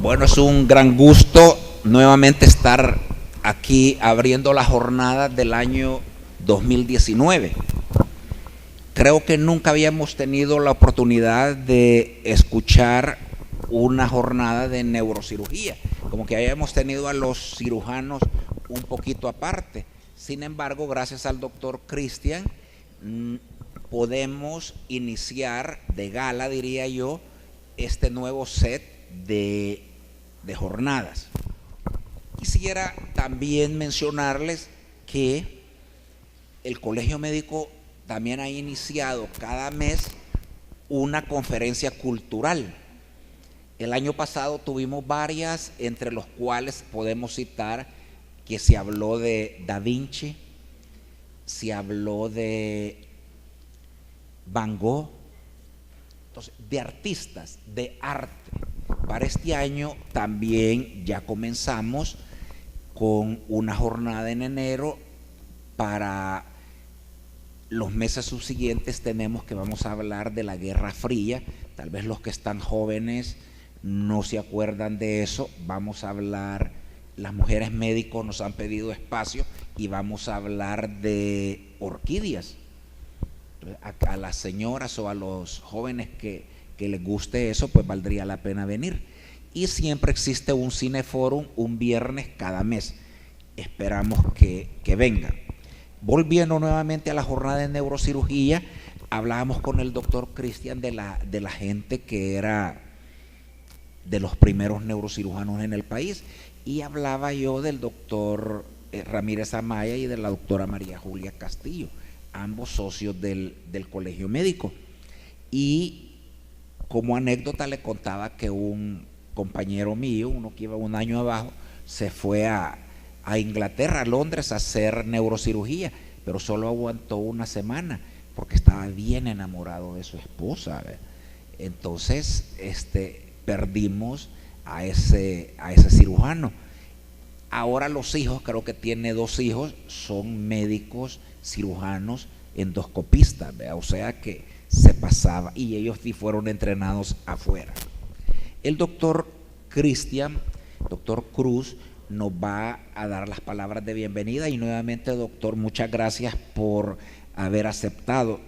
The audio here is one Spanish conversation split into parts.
Bueno, es un gran gusto nuevamente estar aquí abriendo la jornada del año 2019. Creo que nunca habíamos tenido la oportunidad de escuchar una jornada de neurocirugía, como que habíamos tenido a los cirujanos un poquito aparte. Sin embargo, gracias al doctor Cristian, podemos iniciar de gala, diría yo, este nuevo set de jornadas. Quisiera también mencionarles que el Colegio Médico también ha iniciado cada mes una conferencia cultural. El año pasado tuvimos varias, entre los cuales podemos citar que se habló de Da Vinci, se habló de Van Gogh, entonces, de artistas, de arte. Para este año también ya comenzamos con una jornada en enero. Para los meses subsiguientes tenemos que vamos a hablar de la Guerra Fría. Tal vez los que están jóvenes no se acuerdan de eso. Vamos a hablar, las mujeres médicos nos han pedido espacio y vamos a hablar de orquídeas. A las señoras o a los jóvenes que les guste eso, pues valdría la pena venir. Y siempre existe un cineforum un viernes cada mes. Esperamos que vengan. Volviendo nuevamente a la jornada de neurocirugía, hablábamos con el doctor Cristian de la gente que era de los primeros neurocirujanos en el país, y hablaba yo del doctor Ramírez Amaya y de la doctora María Julia Castillo, ambos socios del Colegio Médico. Y como anécdota le contaba que un compañero mío, uno que iba un año abajo, se fue a Inglaterra, a Londres, a hacer neurocirugía, pero solo aguantó una semana porque estaba bien enamorado de su esposa. Entonces perdimos a ese cirujano. Ahora los hijos, creo que tiene 2 hijos, son médicos cirujanos endoscopistas, o sea que se pasaba, y ellos sí fueron entrenados afuera. El doctor Cristian, doctor Cruz, nos va a dar las palabras de bienvenida. Y nuevamente, doctor, muchas gracias por haber aceptado.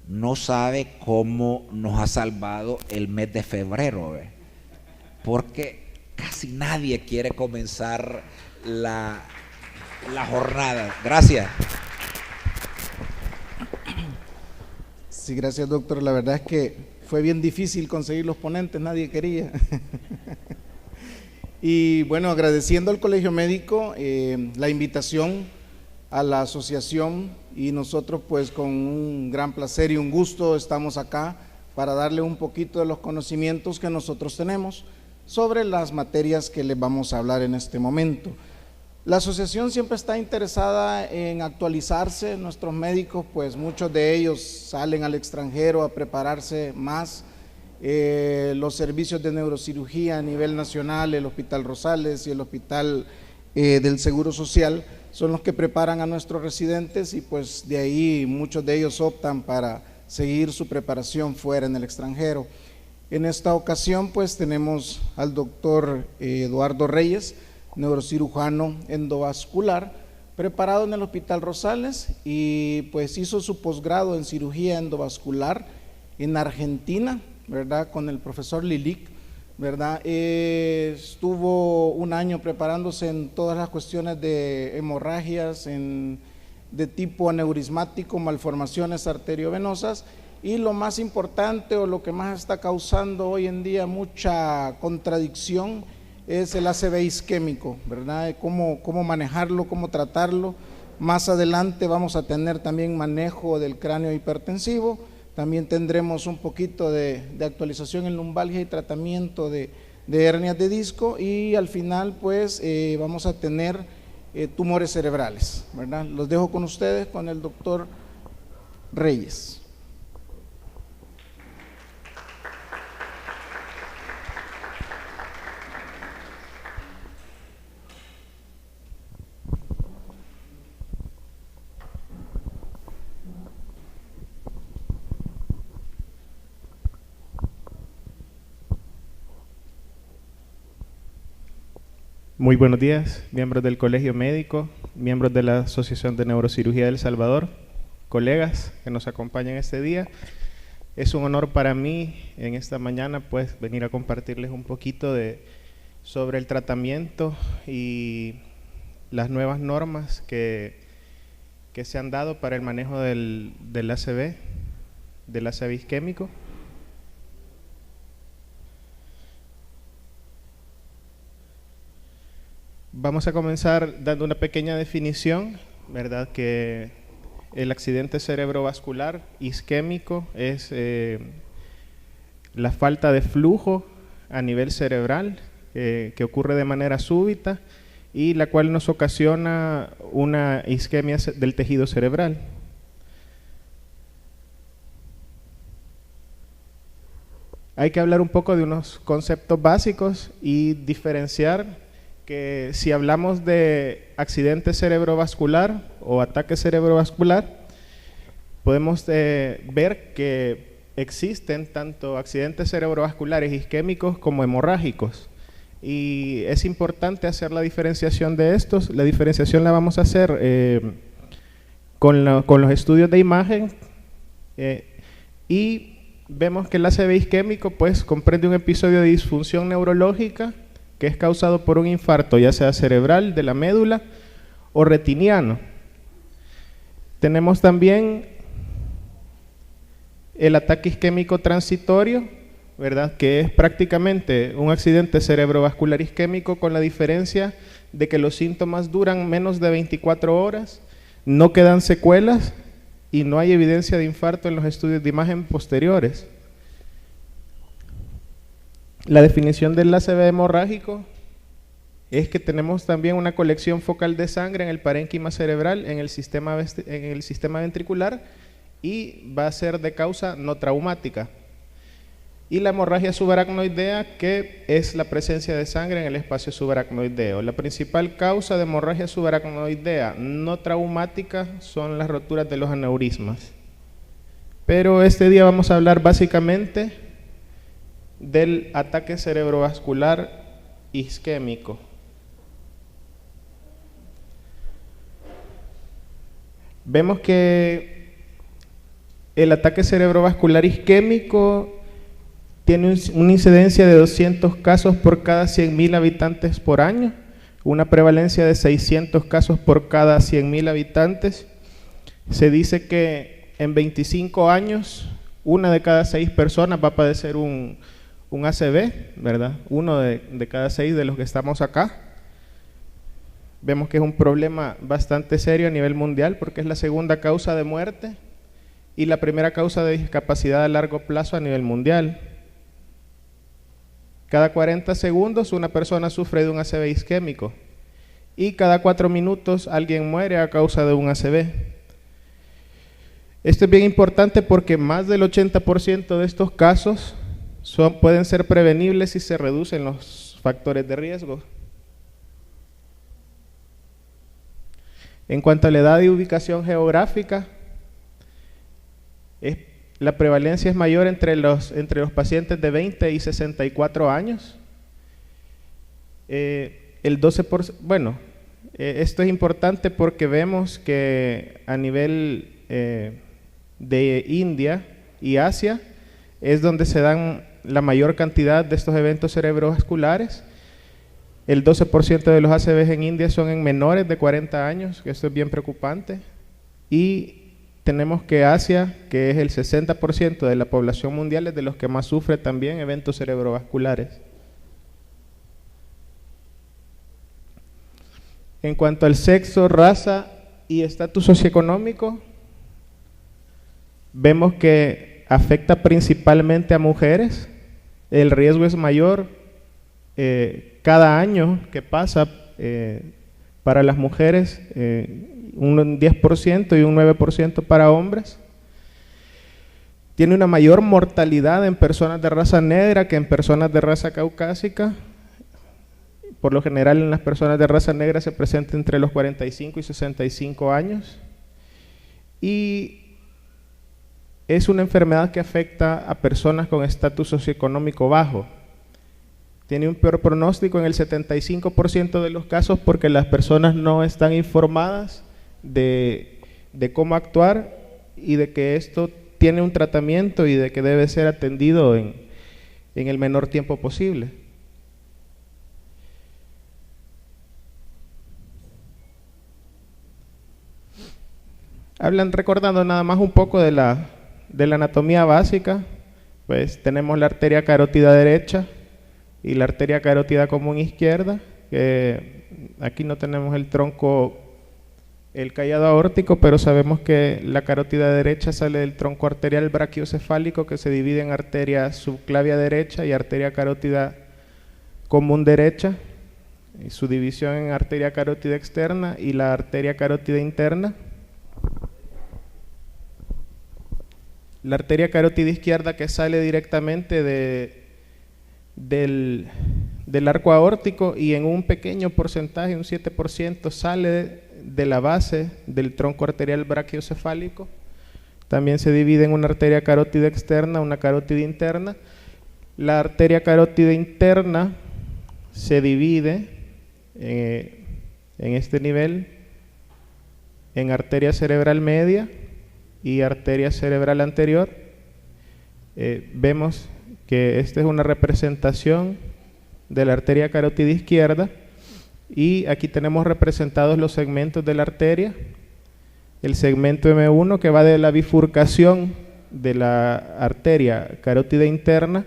No sabe cómo nos ha salvado el mes de febrero, porque casi nadie quiere comenzar la jornada. Gracias. Sí, gracias, doctor. La verdad es que fue bien difícil conseguir los ponentes, nadie quería. Y bueno, agradeciendo al Colegio Médico la invitación a la asociación, y nosotros pues con un gran placer y un gusto estamos acá para darle un poquito de los conocimientos que nosotros tenemos sobre las materias que les vamos a hablar en este momento. La asociación siempre está interesada en actualizarse. Nuestros médicos, pues muchos de ellos salen al extranjero a prepararse más. Los servicios de neurocirugía a nivel nacional, el Hospital Rosales y el Hospital del Seguro Social, son los que preparan a nuestros residentes, y pues de ahí muchos de ellos optan para seguir su preparación fuera en el extranjero. En esta ocasión pues tenemos al doctor Eduardo Reyes, neurocirujano endovascular, preparado en el Hospital Rosales, y pues hizo su posgrado en cirugía endovascular en Argentina, ¿verdad? Con el profesor Lilic, ¿verdad? Estuvo un año preparándose en todas las cuestiones de hemorragias de tipo aneurismático, malformaciones arteriovenosas, y lo más importante, o lo que más está causando hoy en día mucha contradicción, es el ACV isquémico, ¿verdad? Cómo manejarlo, cómo tratarlo. Más adelante vamos a tener también manejo del cráneo hipertensivo. También tendremos un poquito de actualización en lumbalgia y tratamiento de hernias de disco, y al final pues vamos a tener tumores cerebrales, ¿verdad? Los dejo con ustedes, con el doctor Reyes. Muy buenos días, miembros del Colegio Médico, miembros de la Asociación de Neurocirugía del Salvador, colegas que nos acompañan este día. Es un honor para mí en esta mañana pues venir a compartirles un poquito sobre el tratamiento y las nuevas normas que se han dado para el manejo del ACV, del ACV isquémico. Vamos a comenzar dando una pequeña definición, ¿verdad? Que el accidente cerebrovascular isquémico es la falta de flujo a nivel cerebral que ocurre de manera súbita y la cual nos ocasiona una isquemia del tejido cerebral. Hay que hablar un poco de unos conceptos básicos y diferenciar que si hablamos de accidente cerebrovascular o ataque cerebrovascular, podemos ver que existen tanto accidentes cerebrovasculares isquémicos como hemorrágicos. Y es importante hacer la diferenciación de estos. La diferenciación la vamos a hacer con los estudios de imagen y vemos que el ACV isquémico pues comprende un episodio de disfunción neurológica que es causado por un infarto, ya sea cerebral, de la médula o retiniano. Tenemos también el ataque isquémico transitorio, ¿verdad? Que es prácticamente un accidente cerebrovascular isquémico con la diferencia de que los síntomas duran menos de 24 horas, no quedan secuelas y no hay evidencia de infarto en los estudios de imagen posteriores. La definición del ACV hemorrágico es que tenemos también una colección focal de sangre en el parénquima cerebral, en el sistema ventricular, y va a ser de causa no traumática. Y la hemorragia subaracnoidea, que es la presencia de sangre en el espacio subaracnoideo. La principal causa de hemorragia subaracnoidea no traumática son las roturas de los aneurismas. Pero este día vamos a hablar básicamente del ataque cerebrovascular isquémico. Vemos que el ataque cerebrovascular isquémico tiene una incidencia de 200 casos por cada 100.000 habitantes por año, una prevalencia de 600 casos por cada 100.000 habitantes. Se dice que en 25 años, una de cada 6 personas va a padecer un ACV, ¿verdad? Uno de cada 6 de los que estamos acá. Vemos que es un problema bastante serio a nivel mundial porque es la segunda causa de muerte y la primera causa de discapacidad a largo plazo a nivel mundial. Cada 40 segundos una persona sufre de un ACV isquémico y cada 4 minutos alguien muere a causa de un ACV. Esto es bien importante porque más del 80% de estos casos pueden ser prevenibles si se reducen los factores de riesgo. En cuanto a la edad y ubicación geográfica, la prevalencia es mayor entre los pacientes de 20 y 64 años. El 12%, bueno, esto es importante porque vemos que a nivel de India y Asia es donde se dan la mayor cantidad de estos eventos cerebrovasculares. El 12% de los ACVs en India son en menores de 40 años, que esto es bien preocupante. Y tenemos que Asia, que es el 60% de la población mundial, es de los que más sufre también eventos cerebrovasculares. En cuanto al sexo, raza y estatus socioeconómico, vemos que afecta principalmente a mujeres. El riesgo es mayor cada año que pasa para las mujeres, un 10% y un 9% para hombres. Tiene una mayor mortalidad en personas de raza negra que en personas de raza caucásica. Por lo general en las personas de raza negra se presenta entre los 45 y 65 años. Y es una enfermedad que afecta a personas con estatus socioeconómico bajo. tiene un peor pronóstico en el 75% de los casos porque las personas no están informadas de cómo actuar y de que esto tiene un tratamiento y de que debe ser atendido en el menor tiempo posible. Recordando nada más un poco de la anatomía básica, pues tenemos la arteria carótida derecha y la arteria carótida común izquierda, que aquí no tenemos el tronco, el callado aórtico, pero sabemos que la carótida derecha sale del tronco arterial brachiocefálico, que se divide en arteria subclavia derecha y arteria carótida común derecha, y su división en arteria carótida externa y la arteria carótida interna. La arteria carótida izquierda, que sale directamente del arco aórtico y en un pequeño porcentaje, un 7%, sale de la base del tronco arterial brachiocefálico. También se divide en una arteria carótida externa, una carótida interna. La arteria carótida interna se divide en este nivel en arteria cerebral media y arteria cerebral anterior. Vemos que esta es una representación de la arteria carótida izquierda y aquí tenemos representados los segmentos de la arteria. El segmento M1, que va de la bifurcación de la arteria carótida interna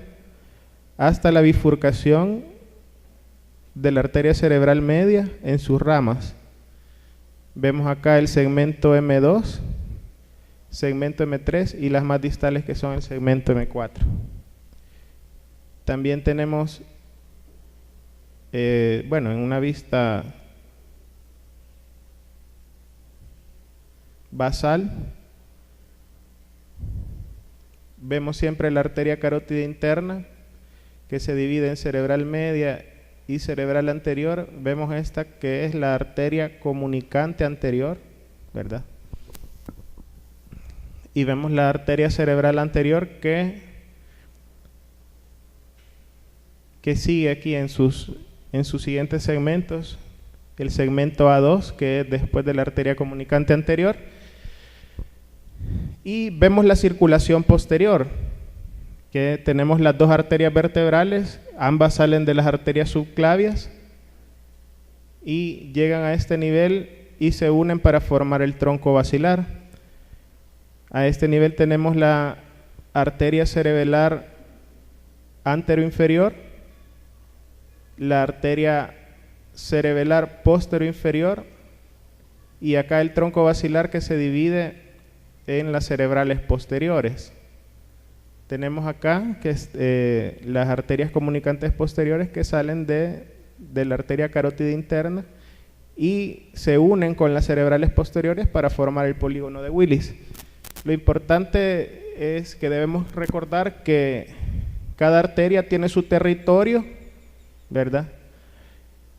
hasta la bifurcación de la arteria cerebral media en sus ramas. Vemos acá el segmento M2, segmento M3 y las más distales, que son el segmento M4. También tenemos, en una vista basal, vemos siempre la arteria carótida interna, que se divide en cerebral media y cerebral anterior. Vemos esta, que es la arteria comunicante anterior, ¿verdad? Y vemos la arteria cerebral anterior que sigue aquí en sus siguientes segmentos. El segmento A2, que es después de la arteria comunicante anterior. Y vemos la circulación posterior, que tenemos las dos arterias vertebrales, ambas salen de las arterias subclavias y llegan a este nivel y se unen para formar el tronco basilar. A este nivel tenemos la arteria cerebelar anteroinferior, la arteria cerebelar posterior y acá el tronco basilar, que se divide en las cerebrales posteriores. Tenemos acá que las arterias comunicantes posteriores, que salen de la arteria carótida interna y se unen con las cerebrales posteriores para formar el polígono de Willis. Lo importante es que debemos recordar que cada arteria tiene su territorio, ¿verdad?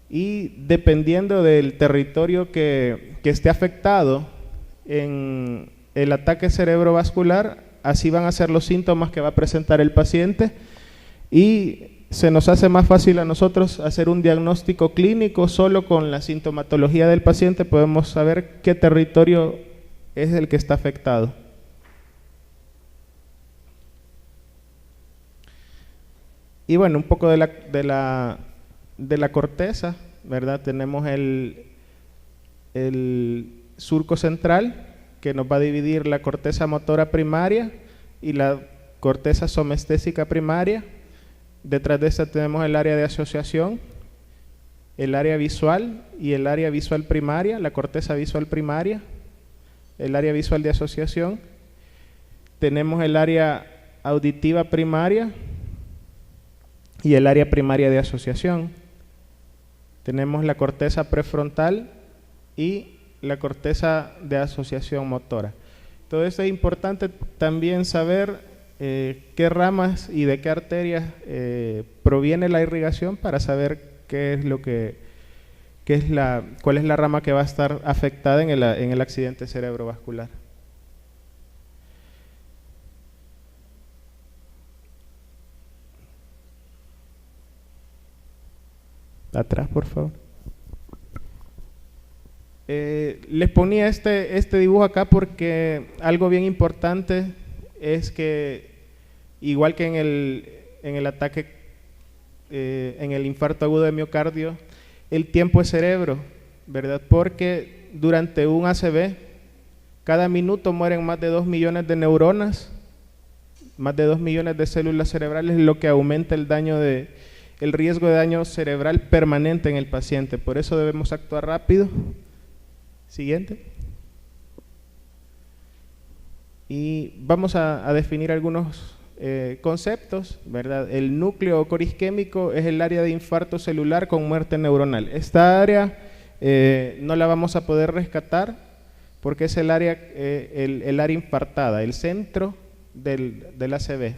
Y dependiendo del territorio que esté afectado en el ataque cerebrovascular, así van a ser los síntomas que va a presentar el paciente y se nos hace más fácil a nosotros hacer un diagnóstico clínico. Solo con la sintomatología del paciente podemos saber qué territorio es el que está afectado. Y bueno, un poco de la corteza, ¿verdad? Tenemos el surco central, que nos va a dividir la corteza motora primaria y la corteza somestésica primaria. Detrás de esta tenemos el área de asociación, el área visual y el área visual primaria, la corteza visual primaria, el área visual de asociación. Tenemos el área auditiva primaria y el área primaria de asociación. Tenemos la corteza prefrontal y la corteza de asociación motora. Todo esto es importante también saber qué ramas y de qué arterias proviene la irrigación, para saber cuál es la rama que va a estar afectada en el accidente cerebrovascular. Atrás, por favor. Les ponía este dibujo acá porque algo bien importante es que, igual que en el ataque, en el infarto agudo de miocardio, el tiempo es cerebro, ¿verdad? Porque durante un ACV, cada minuto mueren más de 2 millones de neuronas, más de 2 millones de células cerebrales, lo que aumenta el riesgo de daño cerebral permanente en el paciente. Por eso debemos actuar rápido. Siguiente. Y vamos a definir algunos conceptos, ¿verdad? El núcleo o core isquémico es el área de infarto celular con muerte neuronal. Esta área no la vamos a poder rescatar porque es el área infartada, el centro del ACV.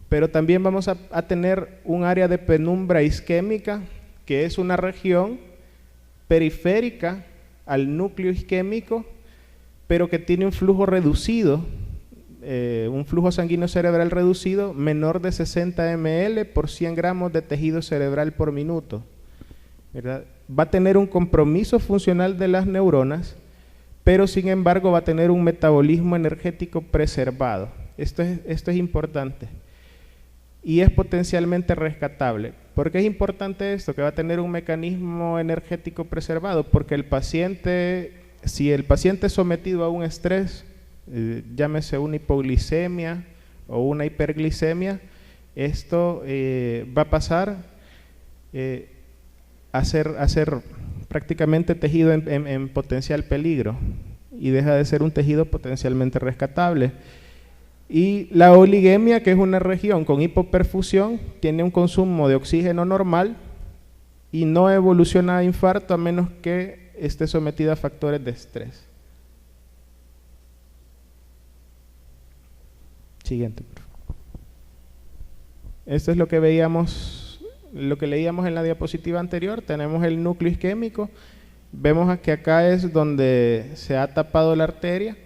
Pero también vamos a tener un área de penumbra isquémica, que es una región periférica al núcleo isquémico, pero que tiene un flujo reducido, un flujo sanguíneo cerebral reducido menor de 60 ml por 100 gramos de tejido cerebral por minuto, ¿verdad? Va a tener un compromiso funcional de las neuronas, pero sin embargo va a tener un metabolismo energético preservado. Esto es importante y es potencialmente rescatable. ¿Por qué es importante esto? Que va a tener un mecanismo energético preservado, porque el paciente, si el paciente es sometido a un estrés, llámese una hipoglicemia o una hiperglicemia, esto va a pasar a ser prácticamente tejido en potencial peligro y deja de ser un tejido potencialmente rescatable. Y la oligemia, que es una región con hipoperfusión, tiene un consumo de oxígeno normal y no evoluciona a infarto a menos que esté sometida a factores de estrés. Siguiente, por favor. Esto es lo que veíamos, lo que leíamos en la diapositiva anterior. Tenemos el núcleo isquémico. Vemos que acá es donde se ha tapado la arteria.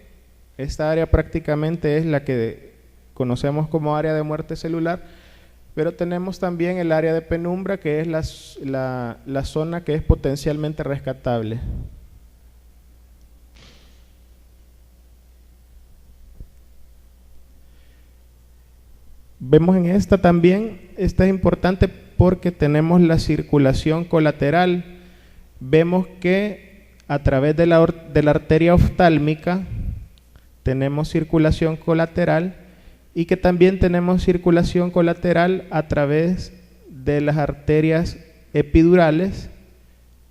Esta área prácticamente es la que conocemos como área de muerte celular, pero tenemos también el área de penumbra, que es la zona que es potencialmente rescatable. Vemos en esta también, esta es importante porque tenemos la circulación colateral. Vemos que a través de la arteria oftálmica tenemos circulación colateral y que también tenemos circulación colateral a través de las arterias epidurales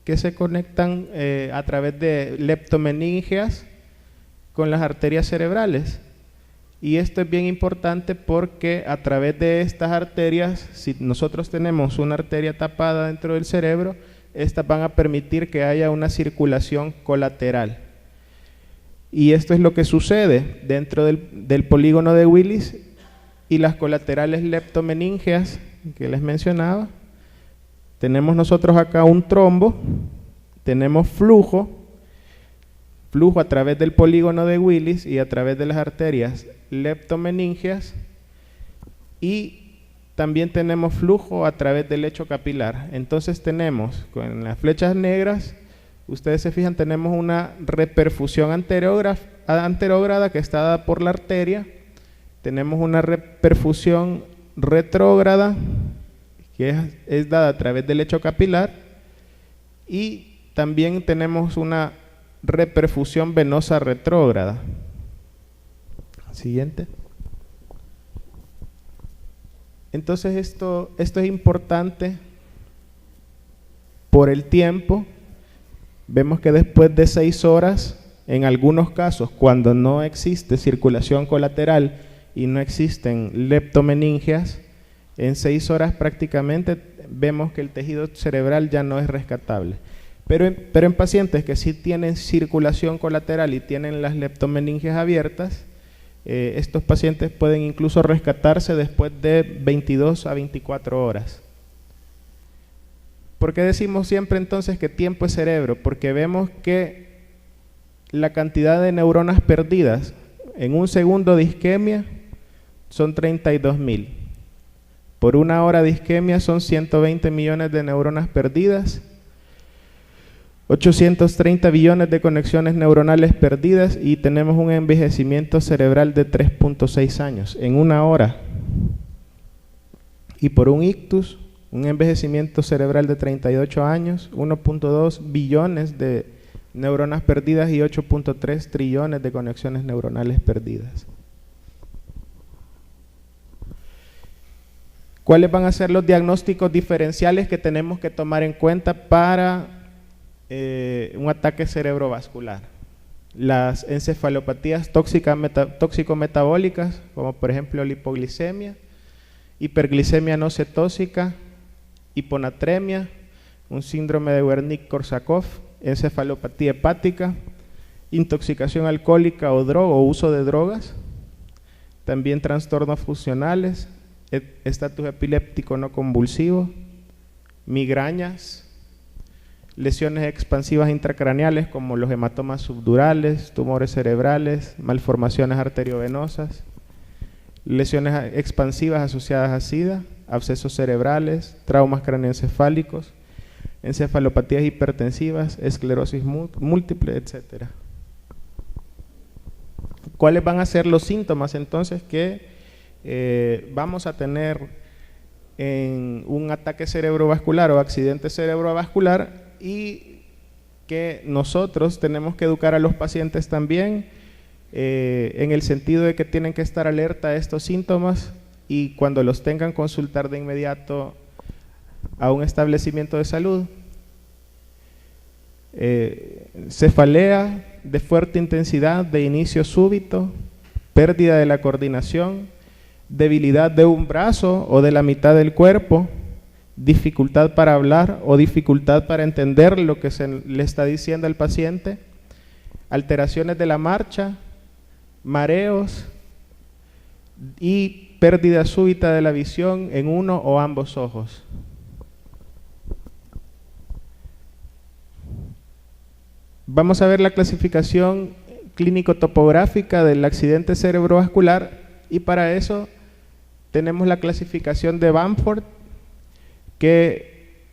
que se conectan a través de leptomeningeas con las arterias cerebrales. Y esto es bien importante porque a través de estas arterias, si nosotros tenemos una arteria tapada dentro del cerebro, estas van a permitir que haya una circulación colateral. Y esto es lo que sucede dentro del polígono de Willis y las colaterales leptomeningeas que les mencionaba. Tenemos nosotros acá un trombo, tenemos flujo a través del polígono de Willis y a través de las arterias leptomeningeas, y también tenemos flujo a través del lecho capilar. Entonces tenemos, con las flechas negras, ustedes se fijan, tenemos una reperfusión anterógrada que está dada por la arteria, tenemos una reperfusión retrógrada que es dada a través del lecho capilar, y también tenemos una reperfusión venosa retrógrada. Siguiente. Entonces esto es importante por el tiempo. Vemos que después de 6 horas, en algunos casos, cuando no existe circulación colateral y no existen leptomeningeas, en 6 horas prácticamente vemos que el tejido cerebral ya no es rescatable. Pero en pacientes que sí tienen circulación colateral y tienen las leptomeningeas abiertas, estos pacientes pueden incluso rescatarse después de 22 a 24 horas. ¿Por qué decimos siempre entonces que tiempo es cerebro? Porque vemos que la cantidad de neuronas perdidas en un segundo de isquemia son 32.000. Por una hora de isquemia son 120 millones de neuronas perdidas, 830 billones de conexiones neuronales perdidas y tenemos un envejecimiento cerebral de 3.6 años en una hora. Y por un ictus, un envejecimiento cerebral de 38 años, 1.2 billones de neuronas perdidas y 8.3 trillones de conexiones neuronales perdidas. ¿Cuáles van a ser los diagnósticos diferenciales que tenemos que tomar en cuenta para un ataque cerebrovascular? Las encefalopatías tóxico-metabólicas, como por ejemplo la hipoglicemia, hiperglicemia no cetósica, hiponatremia, un síndrome de Wernicke-Korsakoff, encefalopatía hepática, intoxicación alcohólica o uso de drogas, también trastornos funcionales, estatus epiléptico no convulsivo, migrañas, lesiones expansivas intracraneales como los hematomas subdurales, tumores cerebrales, malformaciones arteriovenosas, lesiones expansivas asociadas a SIDA, abscesos cerebrales, traumas craneoencefálicos, encefalopatías hipertensivas, esclerosis múltiple, etc. ¿Cuáles van a ser los síntomas entonces que vamos a tener en un ataque cerebrovascular o accidente cerebrovascular y que nosotros tenemos que educar a los pacientes también en el sentido de que tienen que estar alerta a estos síntomas y cuando los tengan consultar de inmediato a un establecimiento de salud? Cefalea de fuerte intensidad de inicio súbito, pérdida de la coordinación, debilidad de un brazo o de la mitad del cuerpo, dificultad para hablar o dificultad para entender lo que se le está diciendo al paciente, alteraciones de la marcha, mareos y pérdida súbita de la visión en uno o ambos ojos. Vamos a ver la clasificación clínico-topográfica del accidente cerebrovascular y para eso tenemos la clasificación de Bamford que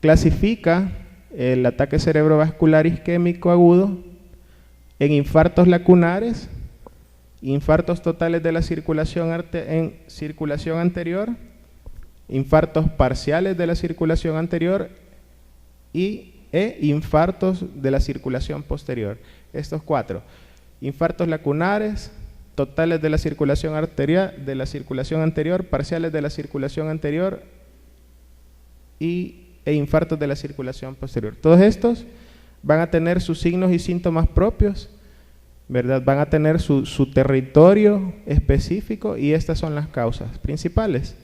clasifica el ataque cerebrovascular isquémico agudo en infartos lacunares, infartos totales de la circulación anterior, infartos parciales de la circulación anterior e infartos de la circulación posterior. Estos cuatro: infartos lacunares, totales de la circulación anterior, parciales de la circulación anterior e infartos de la circulación posterior. Todos estos van a tener sus signos y síntomas propios, ¿verdad? Van a tener su territorio específico y estas son las causas principales.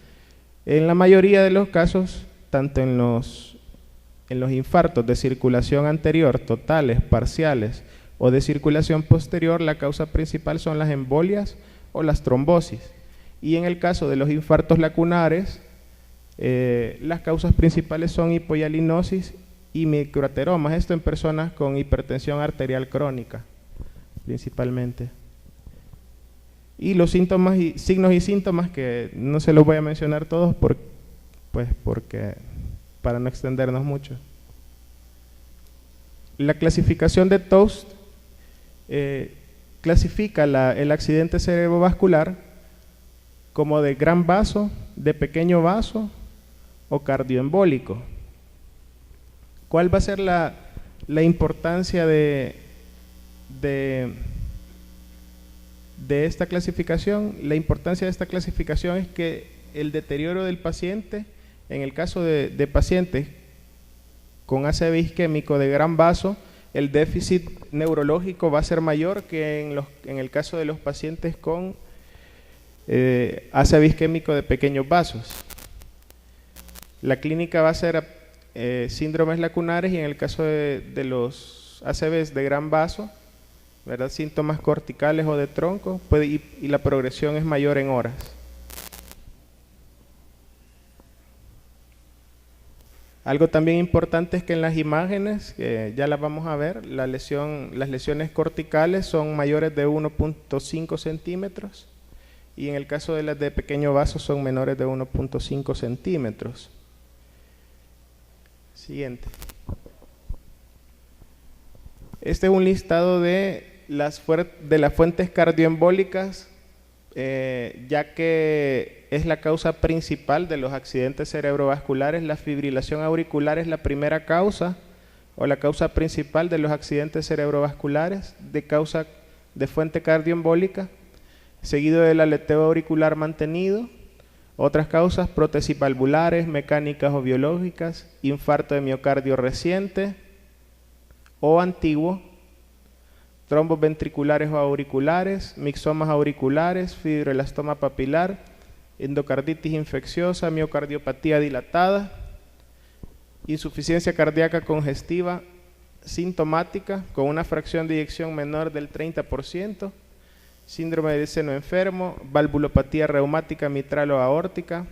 En la mayoría de los casos, tanto en los infartos de circulación anterior, totales, parciales o de circulación posterior, la causa principal son las embolias o las trombosis. Y en el caso de los infartos lacunares, las causas principales son hipohialinosis y microateromas, esto en personas con hipertensión arterial crónica, principalmente. Y los síntomas y signos y síntomas, que no se los voy a mencionar todos porque para no extendernos mucho. La clasificación de Toast clasifica el accidente cerebrovascular como de gran vaso, de pequeño vaso o cardioembólico. ¿Cuál va a ser la importancia de esta clasificación? La importancia de esta clasificación es que el deterioro del paciente, en el caso de pacientes con ACV isquémico de gran vaso, el déficit neurológico va a ser mayor que en el caso de los pacientes con ACV isquémico de pequeños vasos. La clínica va a ser síndromes lacunares y en el caso de los ACVs de gran vaso, ¿verdad?, síntomas corticales o de tronco, y la progresión es mayor en horas. Algo también importante es que en las imágenes, que ya las vamos a ver, las lesiones corticales son mayores de 1.5 centímetros y en el caso de las de pequeño vaso son menores de 1.5 centímetros. Siguiente. Este es un listado de las fuentes cardioembólicas, ya que es la causa principal de los accidentes cerebrovasculares. La fibrilación auricular es la primera causa o la causa principal de los accidentes cerebrovasculares de fuente cardioembólica, seguido del aleteo auricular mantenido. Otras causas: prótesis valvulares, mecánicas o biológicas, infarto de miocardio reciente o antiguo, trombos ventriculares o auriculares, mixomas auriculares, fibroelastoma papilar, endocarditis infecciosa, miocardiopatía dilatada, insuficiencia cardíaca congestiva sintomática con una fracción de eyección menor del 30%, síndrome de seno enfermo, valvulopatía reumática mitral o aórtica.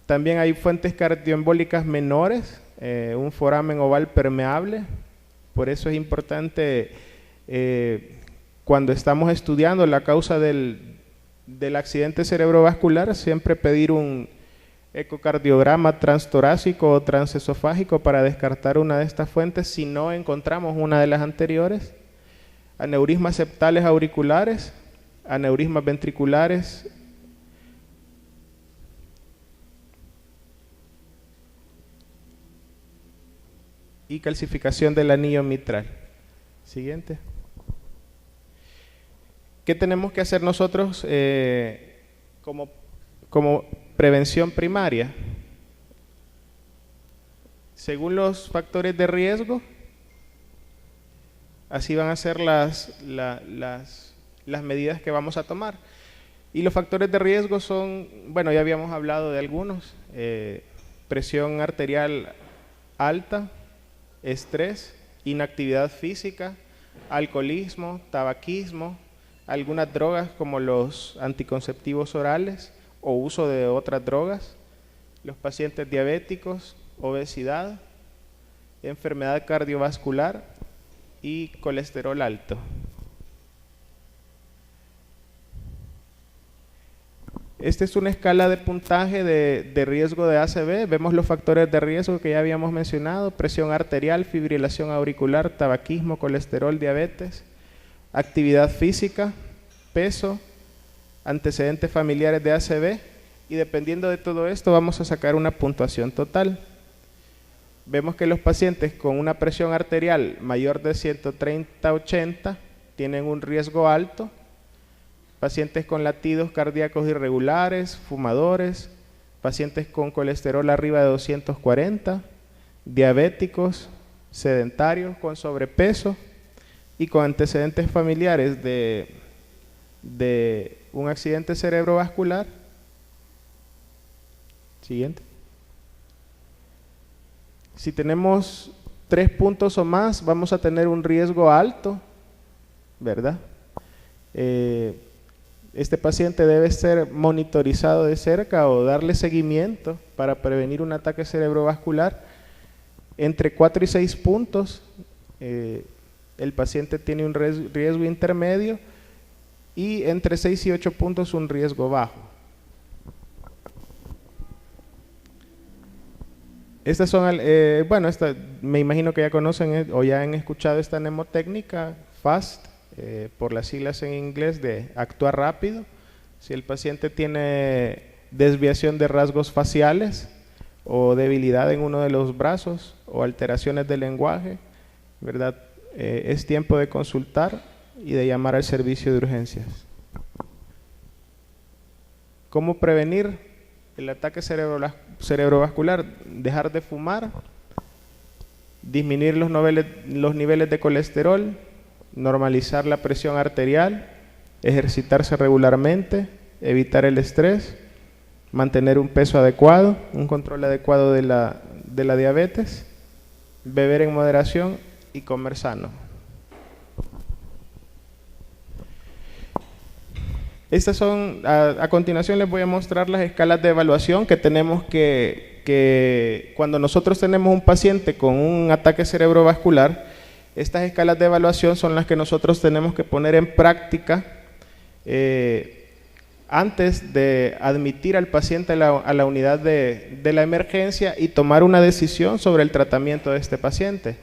También hay fuentes cardioembólicas menores, un foramen oval permeable. Por eso es importante cuando estamos estudiando la causa del accidente cerebrovascular siempre pedir un ecocardiograma transtorácico o transesofágico para descartar una de estas fuentes si no encontramos una de las anteriores. Aneurismas septales auriculares, aneurismas ventriculares, y calcificación del anillo mitral. Siguiente. ¿Qué tenemos que hacer nosotros como prevención primaria? Según los factores de riesgo, así van a ser las medidas que vamos a tomar. Y los factores de riesgo son, bueno, ya habíamos hablado de algunos: presión arterial alta, estrés, inactividad física, alcoholismo, tabaquismo, algunas drogas como los anticonceptivos orales o uso de otras drogas, los pacientes diabéticos, obesidad, enfermedad cardiovascular y colesterol alto. Esta es una escala de puntaje de riesgo de ACV. Vemos los factores de riesgo que ya habíamos mencionado: presión arterial, fibrilación auricular, tabaquismo, colesterol, diabetes, actividad física, peso, antecedentes familiares de ACV, y dependiendo de todo esto vamos a sacar una puntuación total. Vemos que los pacientes con una presión arterial mayor de 130/80 tienen un riesgo alto. Pacientes con latidos cardíacos irregulares, fumadores, pacientes con colesterol arriba de 240, diabéticos, sedentarios con sobrepeso y con antecedentes familiares de un accidente cerebrovascular. Siguiente. Si tenemos 3 puntos o más, vamos a tener un riesgo alto, ¿verdad? Este paciente debe ser monitorizado de cerca o darle seguimiento para prevenir un ataque cerebrovascular. Entre 4 y 6 puntos, el paciente tiene un riesgo intermedio, y entre 6 y 8 puntos un riesgo bajo. Estas son, me imagino que ya conocen o ya han escuchado esta mnemotécnica FAST, por las siglas en inglés de actuar rápido. Si el paciente tiene desviación de rasgos faciales o debilidad en uno de los brazos o alteraciones del lenguaje, ¿verdad? Es tiempo de consultar y de llamar al servicio de urgencias. ¿Cómo prevenir el ataque cerebrovascular? Dejar de fumar, disminuir los niveles de colesterol, normalizar la presión arterial, ejercitarse regularmente, evitar el estrés, mantener un peso adecuado, un control adecuado de la diabetes, beber en moderación y comer sano. Estas son, a continuación les voy a mostrar las escalas de evaluación que tenemos que cuando nosotros tenemos un paciente con un ataque cerebrovascular. Estas escalas de evaluación son las que nosotros tenemos que poner en práctica antes de admitir al paciente a la unidad de la emergencia y tomar una decisión sobre el tratamiento de este paciente.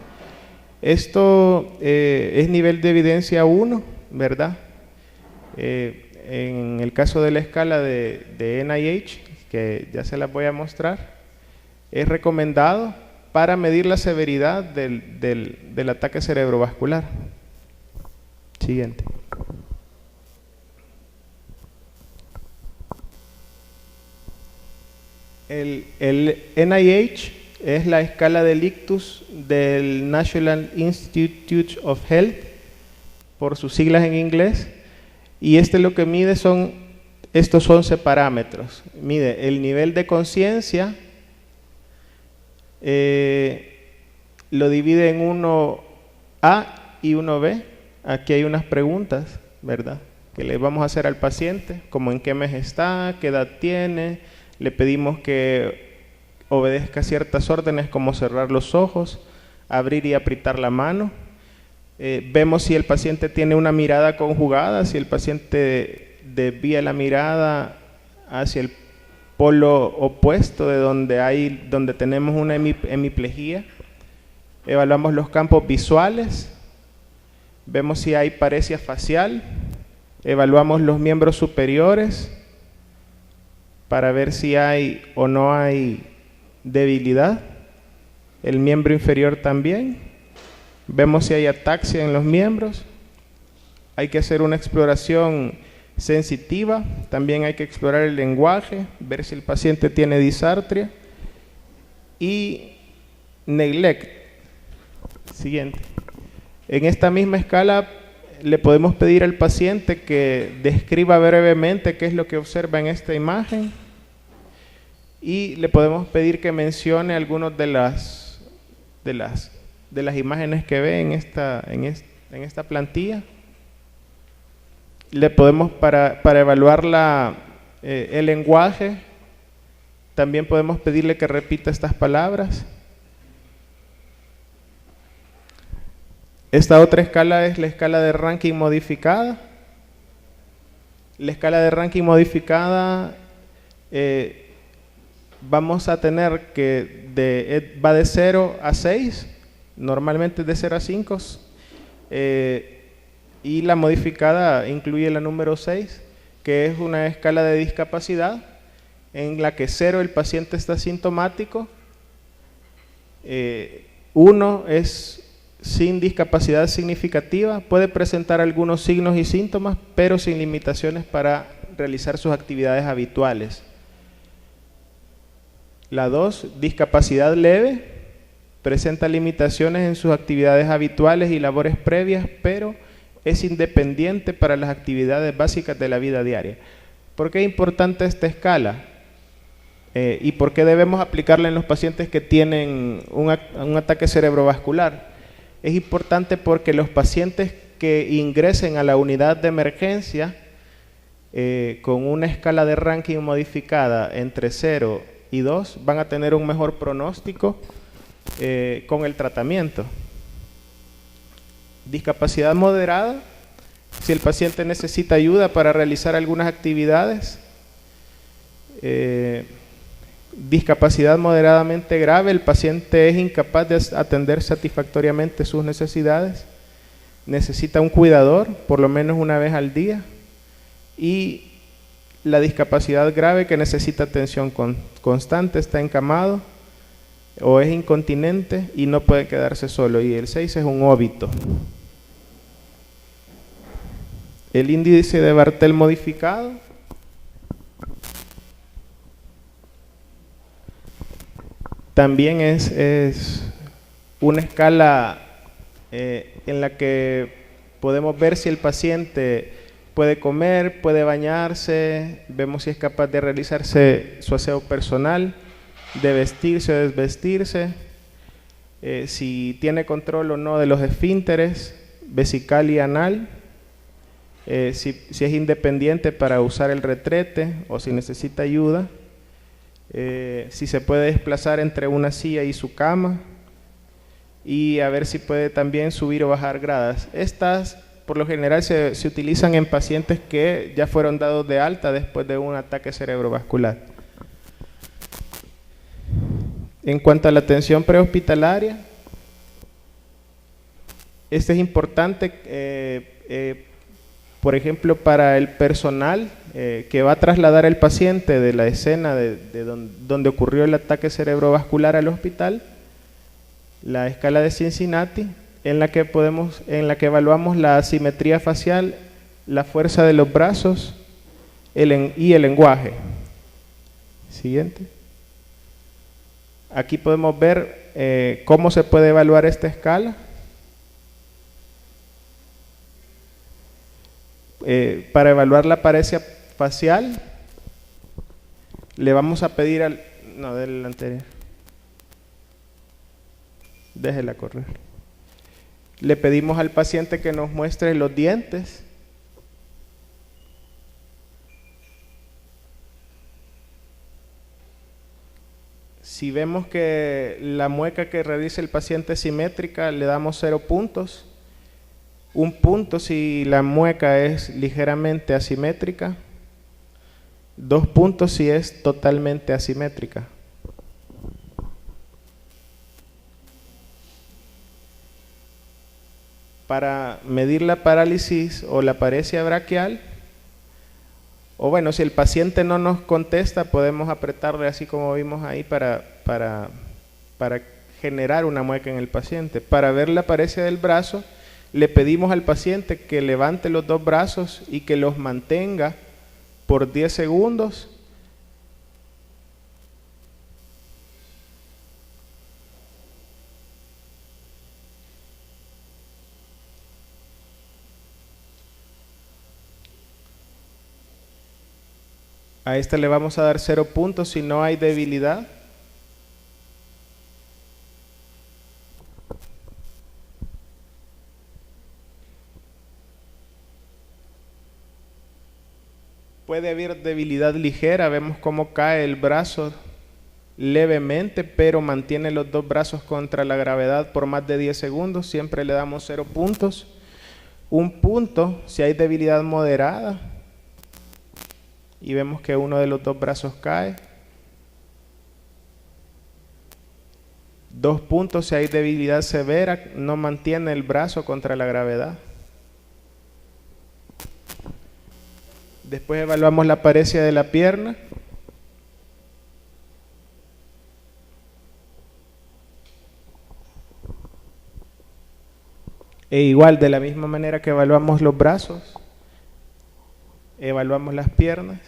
Esto es nivel de evidencia 1, ¿verdad? En el caso de la escala de NIH, que ya se las voy a mostrar, es recomendado para medir la severidad del ataque cerebrovascular. Siguiente. El NIH es la escala del ictus del National Institute of Health, por sus siglas en inglés, y lo que mide son estos 11 parámetros. Mide el nivel de conciencia, lo divide en 1A y 1B. Aquí hay unas preguntas, ¿verdad?, que le vamos a hacer al paciente, como en qué mes está, qué edad tiene. Le pedimos que obedezca ciertas órdenes como cerrar los ojos, abrir y apretar la mano. Vemos si el paciente tiene una mirada conjugada, si el paciente desvía la mirada hacia el polo opuesto de donde tenemos una hemiplegia. Evaluamos los campos visuales, vemos si hay paresia facial, evaluamos los miembros superiores para ver si hay o no hay debilidad, el miembro inferior también, vemos si hay ataxia en los miembros. Hay que hacer una exploración sensitiva, también hay que explorar el lenguaje, ver si el paciente tiene disartria y neglect. Siguiente. En esta misma escala le podemos pedir al paciente que describa brevemente qué es lo que observa en esta imagen y le podemos pedir que mencione algunas de las imágenes que ve en esta plantilla. Le podemos, para evaluar el lenguaje, también podemos pedirle que repita estas palabras. Esta otra escala es la escala de ranking modificada. La escala de ranking modificada vamos a tener que va de 0 a 6, normalmente de 0 a 5, y la modificada incluye la número 6, que es una escala de discapacidad en la que 0 el paciente está sintomático, 1 es sin discapacidad significativa, puede presentar algunos signos y síntomas, pero sin limitaciones para realizar sus actividades habituales. La 2, discapacidad leve, presenta limitaciones en sus actividades habituales y labores previas, pero es independiente para las actividades básicas de la vida diaria. ¿Por qué es importante esta escala? ¿Y por qué debemos aplicarla en los pacientes que tienen un ataque cerebrovascular? Es importante porque los pacientes que ingresen a la unidad de emergencia con una escala de ranking modificada entre 0 y 2 van a tener un mejor pronóstico con el tratamiento. Discapacidad moderada, si el paciente necesita ayuda para realizar algunas actividades. Discapacidad moderadamente grave, el paciente es incapaz de atender satisfactoriamente sus necesidades, necesita un cuidador por lo menos una vez al día. Y la discapacidad grave, que necesita atención constante, está encamado o es incontinente y no puede quedarse solo. Y el 6 es un óbito. El índice de Barthel modificado también es una escala en la que podemos ver si el paciente puede comer, puede bañarse, vemos si es capaz de realizarse su aseo personal, de vestirse o desvestirse, si tiene control o no de los esfínteres vesical y anal, si es independiente para usar el retrete o si necesita ayuda, si se puede desplazar entre una silla y su cama, y a ver si puede también subir o bajar gradas. Estas por lo general se utilizan en pacientes que ya fueron dados de alta después de un ataque cerebrovascular. En cuanto a la atención prehospitalaria, este es importante, por ejemplo, para el personal que va a trasladar al paciente de la escena donde ocurrió el ataque cerebrovascular al hospital, la escala de Cincinnati, en la que evaluamos la asimetría facial, la fuerza de los brazos y el lenguaje. Siguiente. Aquí podemos ver cómo se puede evaluar esta escala. Para evaluar la paresia facial, le vamos a pedir al... No, del anterior. Déjela correr. Le pedimos al paciente que nos muestre los dientes. Si vemos que la mueca que realiza el paciente es simétrica, le damos 0 puntos. 1 punto si la mueca es ligeramente asimétrica. 2 puntos si es totalmente asimétrica. Para medir la parálisis o la paresia braquial, o bueno, si el paciente no nos contesta, podemos apretarle así como vimos ahí para generar una mueca en el paciente. Para ver la paresia del brazo, le pedimos al paciente que levante los 2 brazos y que los mantenga por 10 segundos. A esta le vamos a dar 0 puntos si no hay debilidad. Puede haber debilidad ligera, vemos cómo cae el brazo levemente, pero mantiene los 2 brazos contra la gravedad por más de 10 segundos, siempre le damos 0 puntos. 1 punto si hay debilidad moderada y vemos que uno de los 2 brazos cae. 2 puntos si hay debilidad severa, no mantiene el brazo contra la gravedad. Después evaluamos la paresia de la pierna. E igual, de la misma manera que evaluamos los brazos, evaluamos las piernas.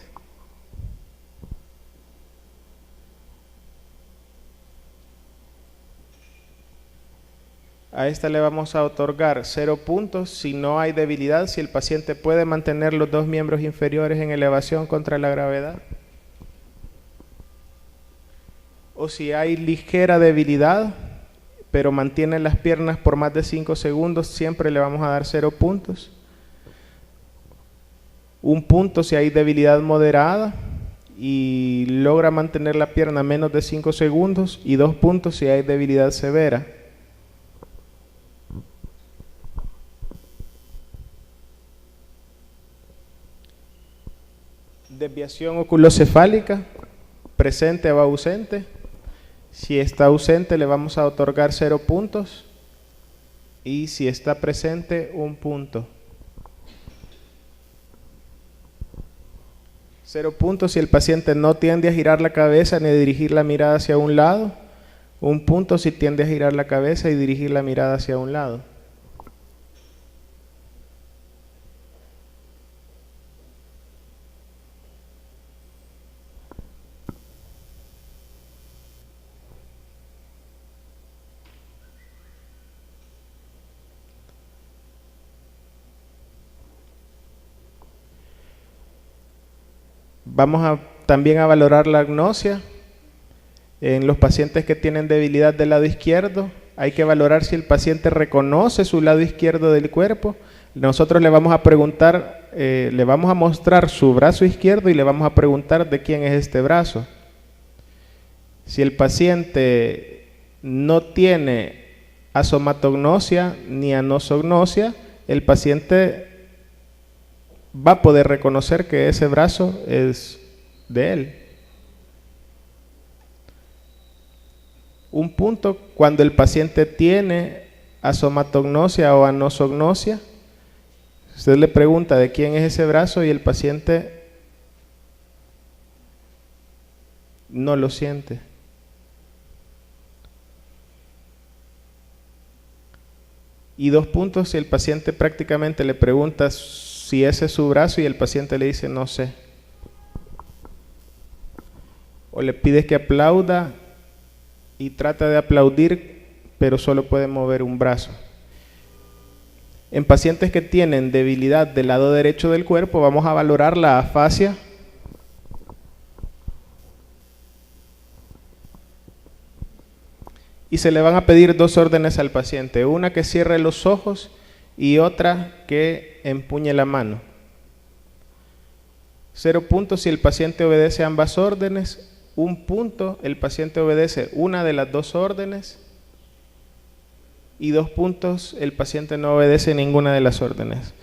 A esta le vamos a otorgar 0 puntos si no hay debilidad, si el paciente puede mantener los 2 miembros inferiores en elevación contra la gravedad. O si hay ligera debilidad, pero mantiene las piernas por más de 5 segundos, siempre le vamos a dar 0 puntos. 1 punto si hay debilidad moderada y logra mantener la pierna menos de 5 segundos, y 2 puntos si hay debilidad severa. Desviación oculocefálica, presente o ausente. Si está ausente le vamos a otorgar 0 puntos y si está presente 1 punto. 0 puntos si el paciente no tiende a girar la cabeza ni a dirigir la mirada hacia un lado. 1 punto si tiende a girar la cabeza y dirigir la mirada hacia un lado. Vamos también a valorar la agnosia. En los pacientes que tienen debilidad del lado izquierdo, hay que valorar si el paciente reconoce su lado izquierdo del cuerpo. Nosotros le vamos a preguntar, le vamos a mostrar su brazo izquierdo y le vamos a preguntar de quién es este brazo. Si el paciente no tiene asomatognosia ni anosognosia, el paciente va a poder reconocer que ese brazo es de él. Un punto, cuando el paciente tiene asomatognosia o anosognosia, usted le pregunta de quién es ese brazo y el paciente no lo siente. Y 2 puntos, si el paciente prácticamente le pregunta si ese es su brazo y el paciente le dice no sé. O le pide que aplauda y trata de aplaudir, pero solo puede mover un brazo. En pacientes que tienen debilidad del lado derecho del cuerpo, vamos a valorar la afasia. Y se le van a pedir 2 órdenes al paciente, una que cierre los ojos y otra que empuñe la mano. 0 puntos si el paciente obedece ambas órdenes, 1 punto el paciente obedece una de las 2 órdenes y 2 puntos el paciente no obedece ninguna de las órdenes.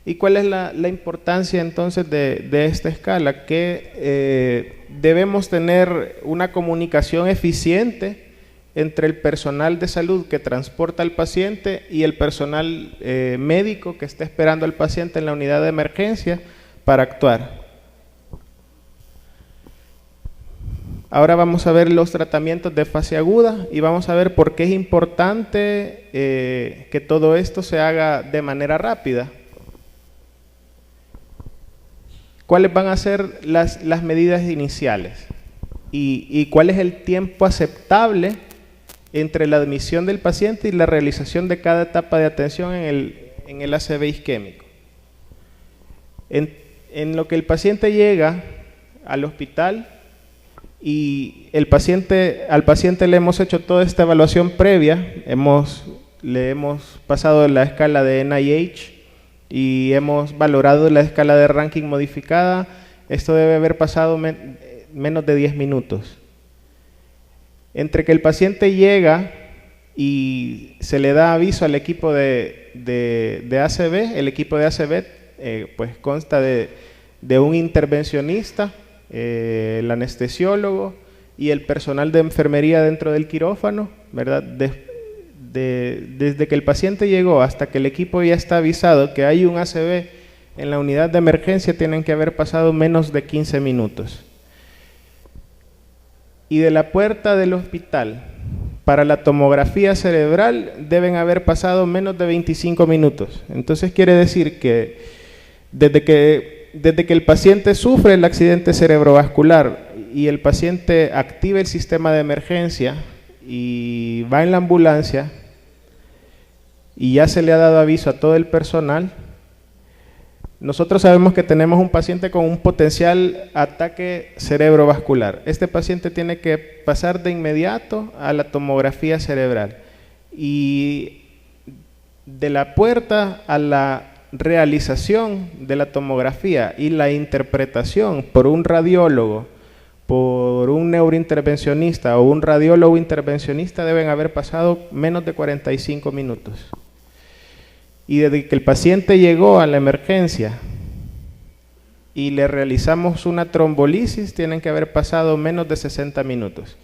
¿Y cuál es la importancia entonces de esta escala? Que debemos tener una comunicación eficiente entre el personal de salud que transporta al paciente y el personal médico que está esperando al paciente en la unidad de emergencia para actuar. Ahora vamos a ver los tratamientos de fase aguda y vamos a ver por qué es importante que todo esto se haga de manera rápida. ¿Cuáles van a ser las medidas iniciales? ¿Y cuál es el tiempo aceptable entre la admisión del paciente y la realización de cada etapa de atención en el ACV isquémico? En lo que el paciente llega al hospital y al paciente le hemos hecho toda esta evaluación previa, le hemos pasado la escala de NIH y hemos valorado la escala de ranking modificada. Esto debe haber pasado menos de 10 minutos. Entre que el paciente llega y se le da aviso al equipo de ACV, el equipo de ACV pues consta de un intervencionista, el anestesiólogo y el personal de enfermería dentro del quirófano, ¿verdad? Desde que el paciente llegó hasta que el equipo ya está avisado que hay un ACV en la unidad de emergencia, tienen que haber pasado menos de 15 minutos. Y de la puerta del hospital para la tomografía cerebral deben haber pasado menos de 25 minutos. Entonces quiere decir que desde que el paciente sufre el accidente cerebrovascular y el paciente activa el sistema de emergencia y va en la ambulancia y ya se le ha dado aviso a todo el personal, nosotros sabemos que tenemos un paciente con un potencial ataque cerebrovascular. Este paciente tiene que pasar de inmediato a la tomografía cerebral. Y de la puerta a la realización de la tomografía y la interpretación por un radiólogo, por un neurointervencionista o un radiólogo intervencionista deben haber pasado menos de 45 minutos. Y desde que el paciente llegó a la emergencia y le realizamos una trombolisis, tienen que haber pasado menos de 60 minutos.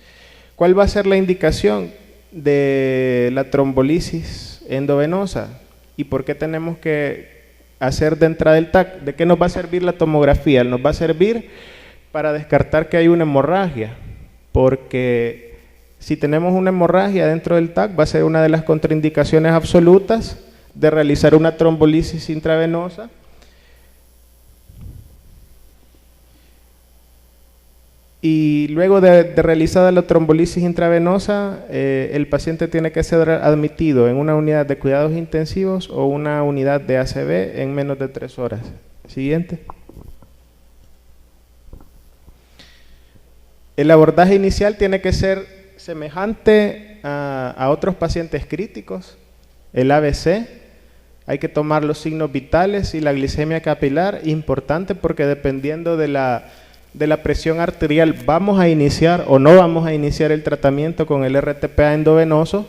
¿Cuál va a ser la indicación de la trombolisis endovenosa? ¿Y por qué tenemos que hacer de entrada el TAC? ¿De qué nos va a servir la tomografía? Nos va a servir para descartar que hay una hemorragia, porque si tenemos una hemorragia dentro del TAC va a ser una de las contraindicaciones absolutas de realizar una trombolisis intravenosa. Y luego de realizada la trombolisis intravenosa, el paciente tiene que ser admitido en una unidad de cuidados intensivos o una unidad de ACV en menos de 3 horas. Siguiente. El abordaje inicial tiene que ser semejante a otros pacientes críticos. El ABC, hay que tomar los signos vitales y la glicemia capilar, importante porque dependiendo de la presión arterial vamos a iniciar o no vamos a iniciar el tratamiento con el RTPA endovenoso.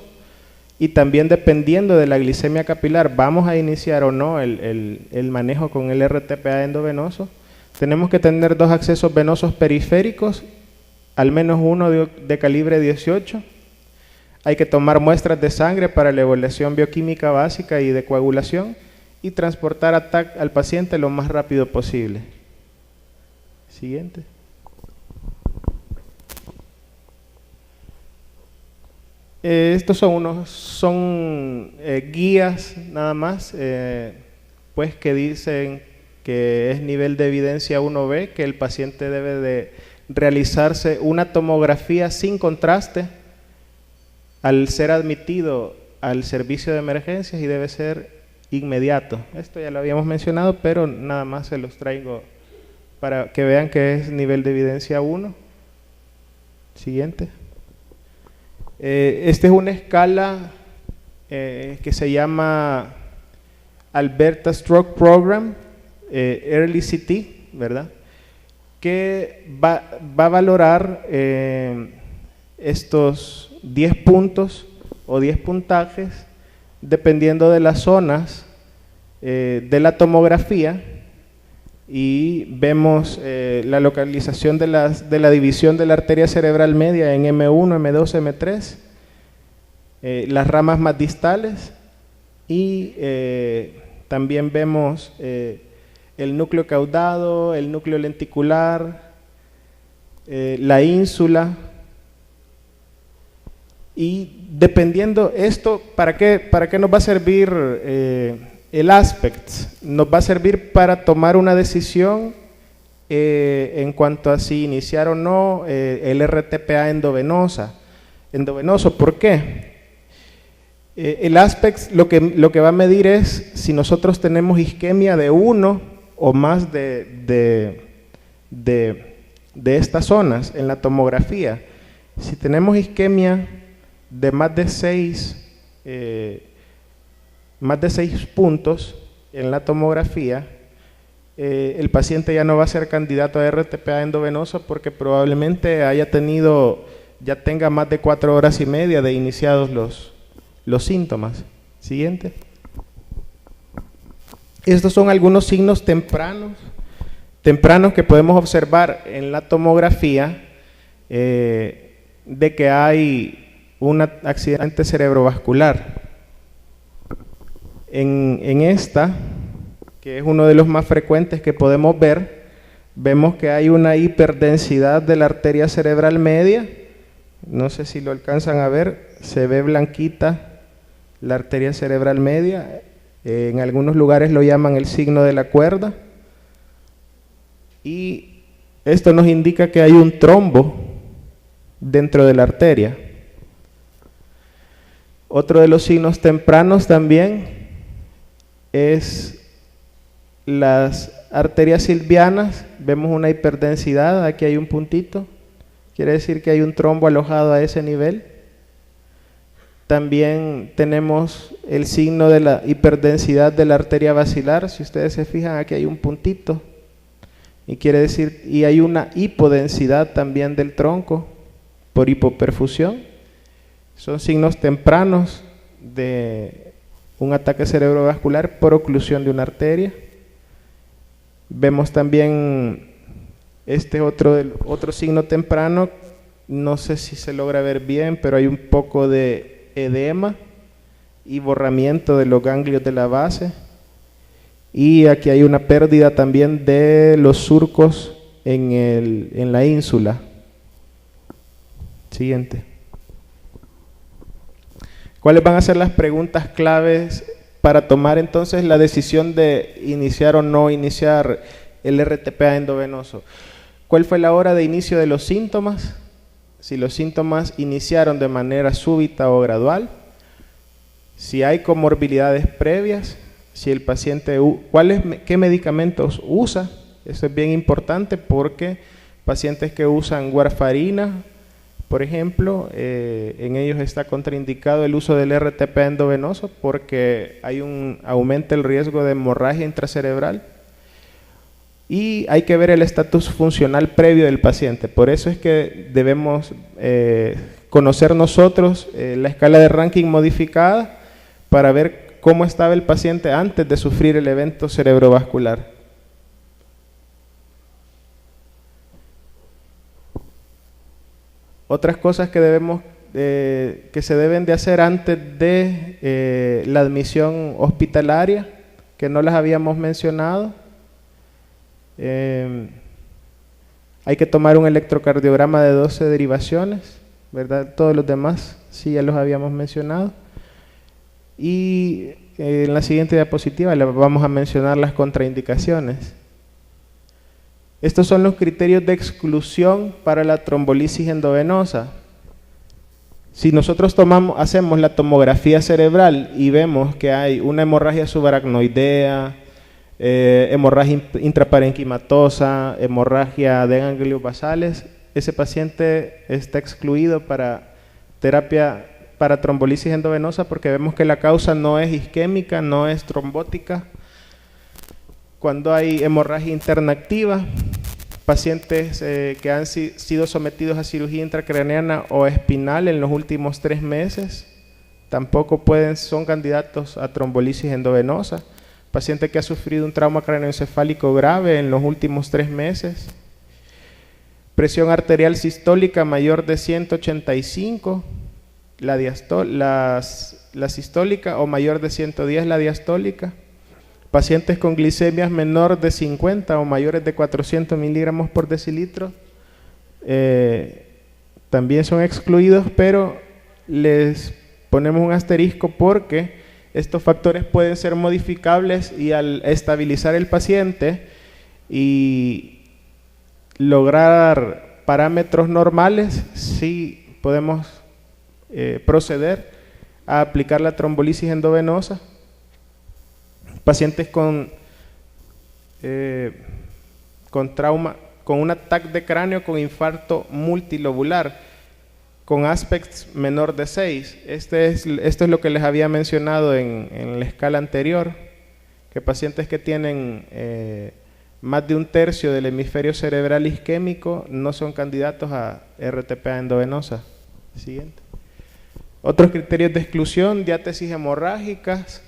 y también dependiendo de la glicemia capilar, vamos a iniciar o no el manejo con el RTPA endovenoso. Tenemos que tener 2 accesos venosos periféricos, al menos uno de calibre 18. Hay que tomar muestras de sangre para la evaluación bioquímica básica y de coagulación y transportar a TAC al paciente lo más rápido posible. Siguiente. Estos son guías nada más, pues que dicen que es nivel de evidencia 1B, que el paciente debe de realizarse una tomografía sin contraste al ser admitido al servicio de emergencias y debe ser inmediato. Esto ya lo habíamos mencionado, pero nada más se los traigo para que vean que es nivel de evidencia 1. Siguiente. Esta es una escala que se llama Alberta Stroke Program, Early CT, ¿verdad? Que va a valorar estos 10 puntos o 10 puntajes dependiendo de las zonas de la tomografía, y vemos la localización de la división de la arteria cerebral media en M1, M2, M3, las ramas más distales, y también vemos el núcleo caudado, el núcleo lenticular, la ínsula. Y dependiendo esto, ¿para qué nos va a servir el aspect? Nos va a servir para tomar una decisión en cuanto a si iniciar o no el RTPA endovenoso. ¿Por qué? El aspect lo que va a medir es si nosotros tenemos isquemia de 1 o más de estas zonas en la tomografía. Si tenemos isquemia de más de 6 puntos en la tomografía, el paciente ya no va a ser candidato a RTPA endovenoso porque probablemente ya tenga más de 4 horas y media de iniciados los síntomas. Siguiente. Estos son algunos signos tempranos que podemos observar en la tomografía de que hay un accidente cerebrovascular. En esta, que es uno de los más frecuentes que podemos ver, vemos que hay una hiperdensidad de la arteria cerebral media. No sé si lo alcanzan a ver, se ve blanquita la arteria cerebral media. En algunos lugares lo llaman el signo de la cuerda. Y esto nos indica que hay un trombo dentro de la arteria. Otro de los signos tempranos también es las arterias silvianas. Vemos una hiperdensidad, aquí hay un puntito, quiere decir que hay un trombo alojado a ese nivel. También tenemos el signo de la hiperdensidad de la arteria basilar. Si ustedes se fijan, aquí hay un puntito y quiere decir, y hay una hipodensidad también del tronco por hipoperfusión. Son signos tempranos de un ataque cerebrovascular por oclusión de una arteria. Vemos también otro signo temprano, no sé si se logra ver bien, pero hay un poco de edema y borramiento de los ganglios de la base, y aquí hay una pérdida también de los surcos en la ínsula. Siguiente. ¿Cuáles van a ser las preguntas claves para tomar entonces la decisión de iniciar o no iniciar el RTPA endovenoso? ¿Cuál fue la hora de inicio de los síntomas? Si los síntomas iniciaron de manera súbita o gradual, si hay comorbilidades previas, si el paciente, qué medicamentos usa. Eso es bien importante porque pacientes que usan warfarina, por ejemplo, en ellos está contraindicado el uso del RTPA endovenoso porque aumenta el riesgo de hemorragia intracerebral. Y hay que ver el estatus funcional previo del paciente. Por eso es que debemos conocer nosotros la escala de ranking modificada para ver cómo estaba el paciente antes de sufrir el evento cerebrovascular. Otras cosas que se deben de hacer antes de la admisión hospitalaria, que no las habíamos mencionado. Hay que tomar un electrocardiograma de 12 derivaciones, ¿verdad? Todos los demás sí ya los habíamos mencionado. Y en la siguiente diapositiva le vamos a mencionar las contraindicaciones. Estos son los criterios de exclusión para la trombolisis endovenosa. Si nosotros hacemos la tomografía cerebral y vemos que hay una hemorragia subaracnoidea, hemorragia intraparenquimatosa, hemorragia de ganglios basales, ese paciente está excluido para terapia para trombolisis endovenosa porque vemos que la causa no es isquémica, no es trombótica. Cuando hay hemorragia interna activa, pacientes que han sido sometidos a cirugía intracraneana o espinal en los últimos 3 meses, tampoco son candidatos a trombolisis endovenosa. Paciente que ha sufrido un trauma craneoencefálico grave en los últimos 3 meses. Presión arterial sistólica mayor de 185, la sistólica, o mayor de 110 la diastólica. Pacientes con glicemias menor de 50 o mayores de 400 miligramos por decilitro también son excluidos, pero les ponemos un asterisco porque estos factores pueden ser modificables y al estabilizar el paciente y lograr parámetros normales, sí podemos proceder a aplicar la trombolisis endovenosa. Pacientes con trauma, con un ataque de cráneo con infarto multilobular, con aspects menor de 6. Esto es lo que les había mencionado en la escala anterior, que pacientes que tienen más de 1/3 del hemisferio cerebral isquémico no son candidatos a RTPA endovenosa. Siguiente. Otros criterios de exclusión: diátesis hemorrágicas,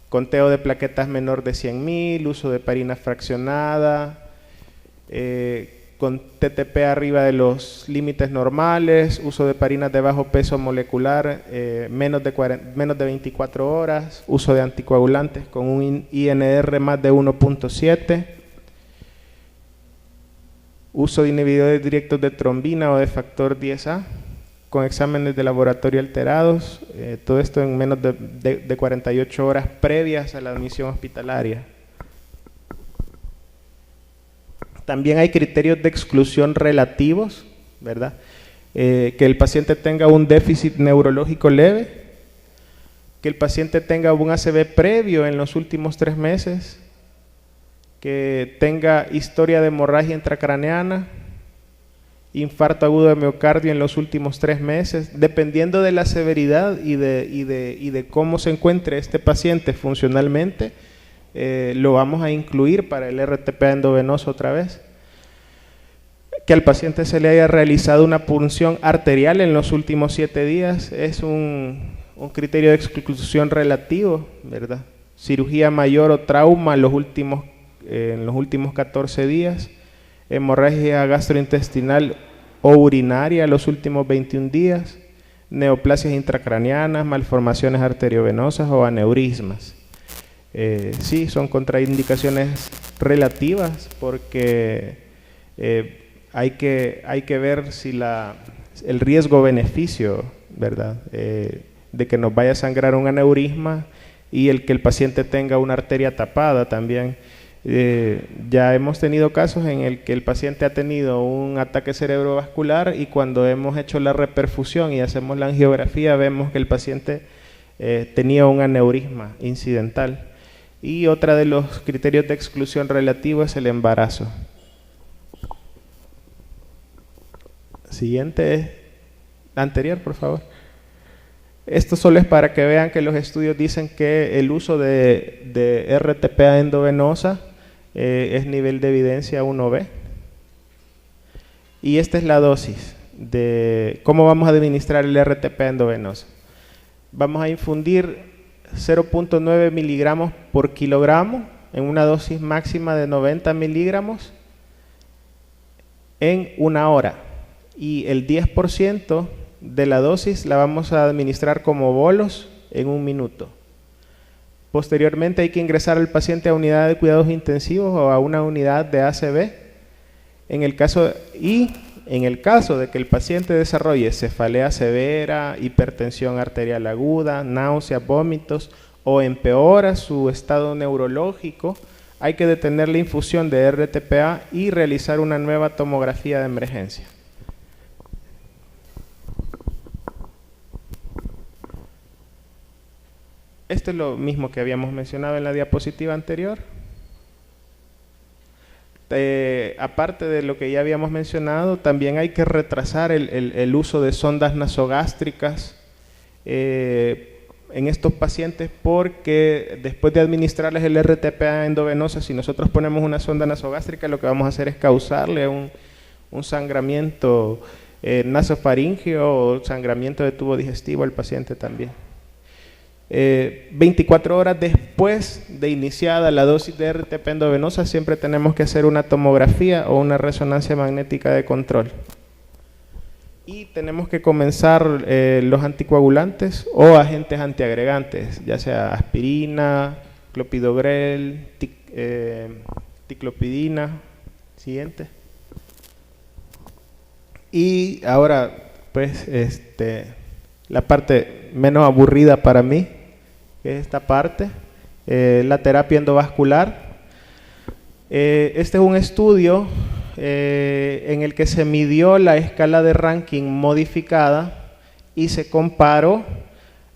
conteo de plaquetas menor de 100.000, uso de heparina fraccionada, con TTP arriba de los límites normales, uso de heparinas de bajo peso molecular, menos de 24 horas, uso de anticoagulantes con un INR más de 1.7, uso de inhibidores directos de trombina o de factor 10A, con exámenes de laboratorio alterados, todo esto en menos de 48 horas previas a la admisión hospitalaria. También hay criterios de exclusión relativos, ¿verdad? Que el paciente tenga un déficit neurológico leve, que el paciente tenga un ACV previo en los últimos 3 meses, que tenga historia de hemorragia intracraneana, infarto agudo de miocardio en los últimos 3 meses, dependiendo de la severidad y de cómo se encuentre este paciente funcionalmente, lo vamos a incluir para el RTPA endovenoso otra vez. Que al paciente se le haya realizado una punción arterial en los últimos 7 días es un criterio de exclusión relativo, ¿verdad? Cirugía mayor o trauma en los últimos 14 días. Hemorragia gastrointestinal o urinaria los últimos 21 días, neoplasias intracraneanas, malformaciones arteriovenosas o aneurismas. Sí, son contraindicaciones relativas porque hay que ver si el riesgo-beneficio, ¿verdad? De que nos vaya a sangrar un aneurisma y el que el paciente tenga una arteria tapada también. Ya hemos tenido casos en el que el paciente ha tenido un ataque cerebrovascular y cuando hemos hecho la reperfusión y hacemos la angiografía vemos que el paciente tenía un aneurisma incidental. Y otra de los criterios de exclusión relativo es el embarazo. Siguiente, anterior, por favor. Esto solo es para que vean que los estudios dicen que el uso de RTPA endovenosa es nivel de evidencia 1B. Y esta es la dosis, de cómo vamos a administrar el RTPA endovenoso. Vamos a infundir 0.9 miligramos por kilogramo en una dosis máxima de 90 miligramos en 1 hora. Y el 10% de la dosis la vamos a administrar como bolos en 1 minuto. Posteriormente hay que ingresar al paciente a unidad de cuidados intensivos o a una unidad de ACV. En el caso de que el paciente desarrolle cefalea severa, hipertensión arterial aguda, náuseas, vómitos o empeora su estado neurológico, hay que detener la infusión de RTPA y realizar una nueva tomografía de emergencia. Esto es lo mismo que habíamos mencionado en la diapositiva anterior. Aparte de lo que ya habíamos mencionado, también hay que retrasar el uso de sondas nasogástricas en estos pacientes, porque después de administrarles el RTPA endovenosa, si nosotros ponemos una sonda nasogástrica, lo que vamos a hacer es causarle un sangramiento nasofaríngeo o sangramiento de tubo digestivo al paciente también. 24 horas después de iniciada la dosis de RTPA endovenosa, siempre tenemos que hacer una tomografía o una resonancia magnética de control. Y tenemos que comenzar los anticoagulantes o agentes antiagregantes, ya sea aspirina, clopidogrel, ticlopidina. Siguiente. Y ahora, pues, la parte menos aburrida para mí, que es esta parte, la terapia endovascular. Este es un estudio en el que se midió la escala de Rankin modificada y se comparó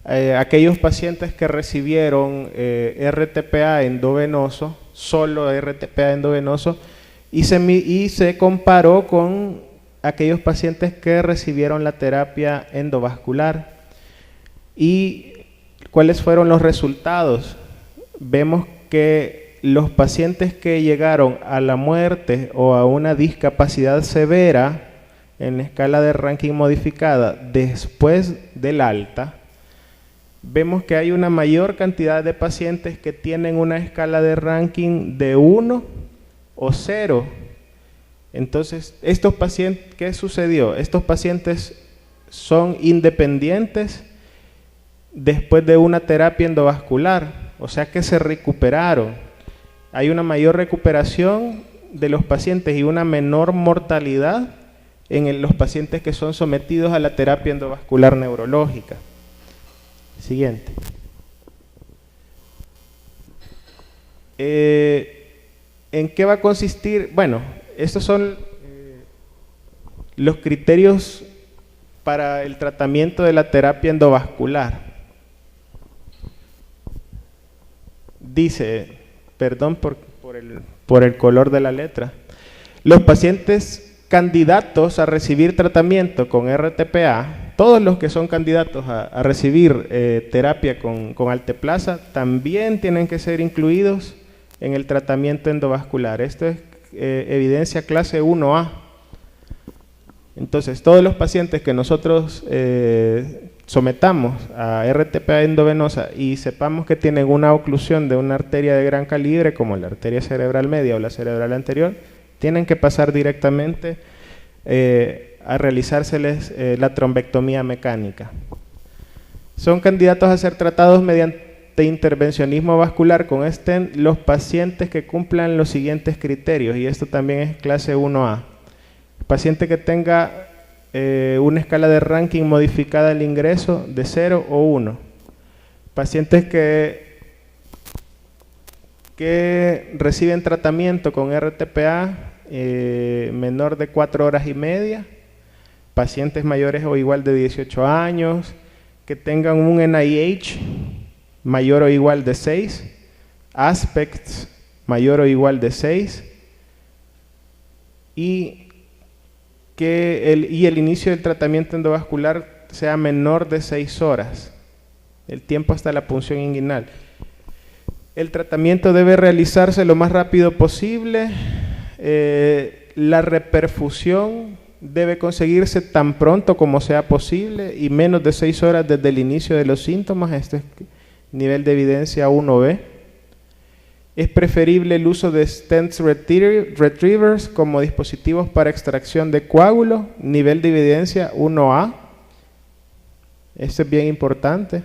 aquellos pacientes que recibieron RTPA endovenoso, solo RTPA endovenoso, y se comparó con aquellos pacientes que recibieron la terapia endovascular. ¿Y cuáles fueron los resultados? Vemos que los pacientes que llegaron a la muerte o a una discapacidad severa en la escala de Rankin modificada después del alta, vemos que hay una mayor cantidad de pacientes que tienen una escala de Rankin de 1 o 0. Entonces, estos pacientes, ¿qué sucedió? Estos pacientes son independientes después de una terapia endovascular, o sea que se recuperaron. Hay una mayor recuperación de los pacientes y una menor mortalidad en los pacientes que son sometidos a la terapia endovascular neurológica. Siguiente. ¿En qué va a consistir? Bueno, estos son los criterios para el tratamiento de la terapia endovascular. Dice, perdón por el color de la letra, los pacientes candidatos a recibir tratamiento con RTPA, todos los que son candidatos a recibir terapia con alteplasa, también tienen que ser incluidos en el tratamiento endovascular. Esto es evidencia clase 1A. Entonces, todos los pacientes que nosotros sometamos a RTPA endovenosa y sepamos que tienen una oclusión de una arteria de gran calibre, como la arteria cerebral media o la cerebral anterior, tienen que pasar directamente a realizárseles la trombectomía mecánica. Son candidatos a ser tratados mediante intervencionismo vascular con stent los pacientes que cumplan los siguientes criterios, y esto también es clase 1A. Paciente que tenga una escala de Rankin modificada al ingreso de 0 o 1. Pacientes que reciben tratamiento con RTPA menor de 4 horas y media. Pacientes mayores o igual de 18 años, que tengan un NIH mayor o igual de 6, aspects mayor o igual de 6, y el inicio del tratamiento endovascular sea menor de 6 horas, el tiempo hasta la punción inguinal. El tratamiento debe realizarse lo más rápido posible. La reperfusión debe conseguirse tan pronto como sea posible y menos de 6 horas desde el inicio de los síntomas. Este es nivel de evidencia 1B. Es preferible el uso de stents retrievers como dispositivos para extracción de coágulos, nivel de evidencia 1A. Este es bien importante.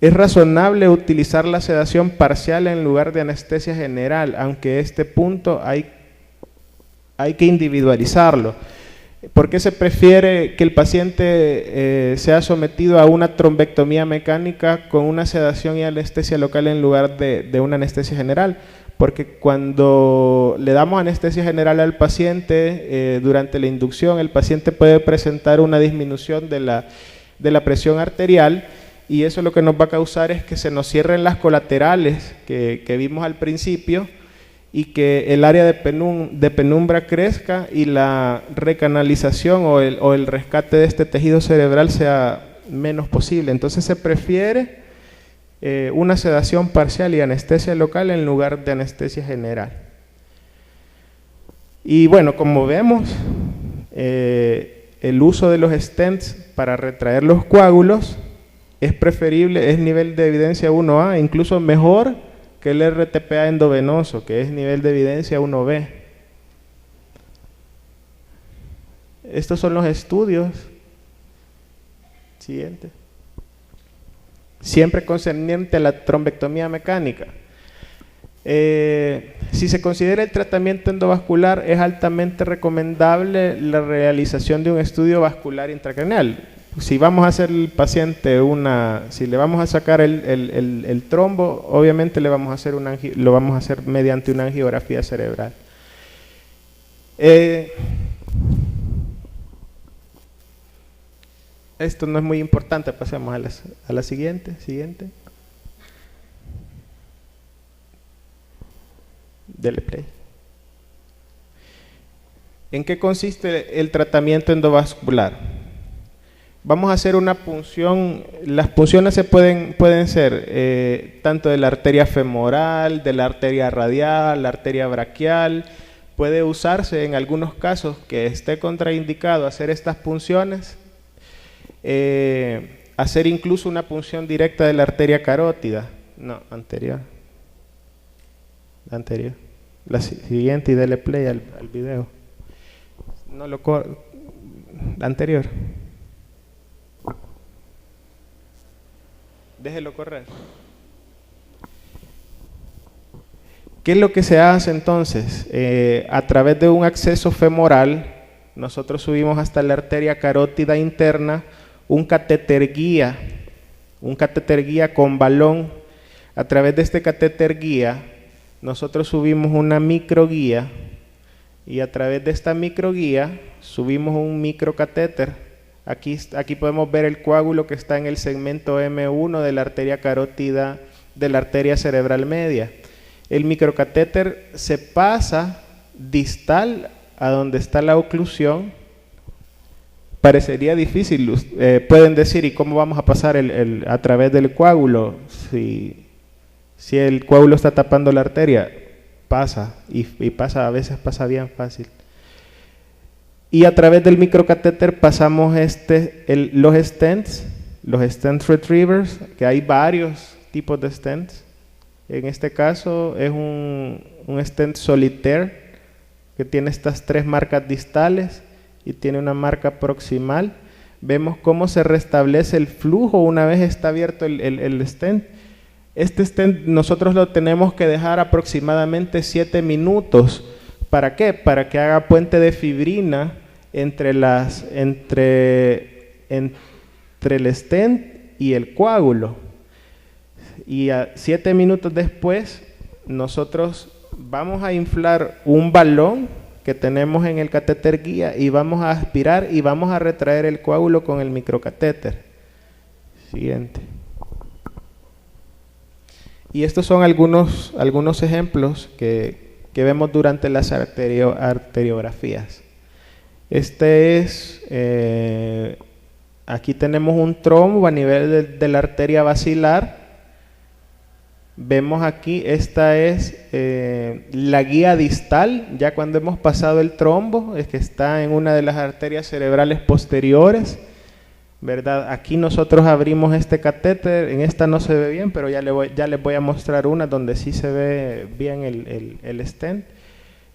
Es razonable utilizar la sedación parcial en lugar de anestesia general, aunque este punto hay que individualizarlo. ¿Por qué se prefiere que el paciente sea sometido a una trombectomía mecánica con una sedación y anestesia local en lugar de una anestesia general? Porque cuando le damos anestesia general al paciente, durante la inducción, el paciente puede presentar una disminución de la presión arterial, y eso lo que nos va a causar es que se nos cierren las colaterales que vimos al principio, y que el área de penumbra crezca y la recanalización o el rescate de este tejido cerebral sea menos posible. Entonces se prefiere una sedación parcial y anestesia local en lugar de anestesia general. Y bueno, como vemos, el uso de los stents para retraer los coágulos es preferible, es nivel de evidencia 1A, incluso mejor que el RTPA endovenoso, que es nivel de evidencia 1B. Estos son los estudios. Siguiente. Siempre concerniente a la trombectomía mecánica. Si se considera el tratamiento endovascular, es altamente recomendable la realización de un estudio vascular intracraneal. Si vamos a hacer al paciente si le vamos a sacar el trombo, obviamente lo vamos a hacer mediante una angiografía cerebral. Esto no es muy importante, pasemos a la siguiente. Dele play. ¿En qué consiste el tratamiento endovascular? Vamos a hacer una punción. Las punciones pueden ser tanto de la arteria femoral, de la arteria radial, la arteria braquial. Puede usarse en algunos casos que esté contraindicado hacer estas punciones, hacer incluso una punción directa de la arteria carótida. No, anterior. La siguiente, y dele play al video. No lo anterior. Déjelo correr. ¿Qué es lo que se hace entonces? A través de un acceso femoral, nosotros subimos hasta la arteria carótida interna un catéter guía con balón. A través de este catéter guía, nosotros subimos una microguía, y a través de esta microguía subimos un microcatéter. Aquí podemos ver el coágulo que está en el segmento M1 de la arteria carótida de la arteria cerebral media. El microcatéter se pasa distal a donde está la oclusión. Parecería difícil, pueden decir, ¿y cómo vamos a pasar a través del coágulo? Si el coágulo está tapando la arteria, pasa, y pasa, a veces pasa bien fácil. Y a través del microcatéter pasamos los stents retrievers, que hay varios tipos de stents. En este caso es un stent solitaire que tiene estas 3 marcas distales y tiene una marca proximal. Vemos cómo se restablece el flujo una vez está abierto el stent. Este stent nosotros lo tenemos que dejar aproximadamente 7 minutos. ¿Para qué? Para que haga puente de fibrina entre el stent y el coágulo. Y 7 minutos después nosotros vamos a inflar un balón que tenemos en el catéter guía y vamos a aspirar y vamos a retraer el coágulo con el microcatéter. Siguiente. Y estos son algunos ejemplos que vemos durante las arteriografías. Aquí tenemos un trombo a nivel de la arteria basilar. Vemos aquí, esta es la guía distal, ya cuando hemos pasado el trombo, es que está en una de las arterias cerebrales posteriores, ¿verdad? Aquí nosotros abrimos este catéter, en esta no se ve bien, pero ya les voy a mostrar una donde sí se ve bien el stent.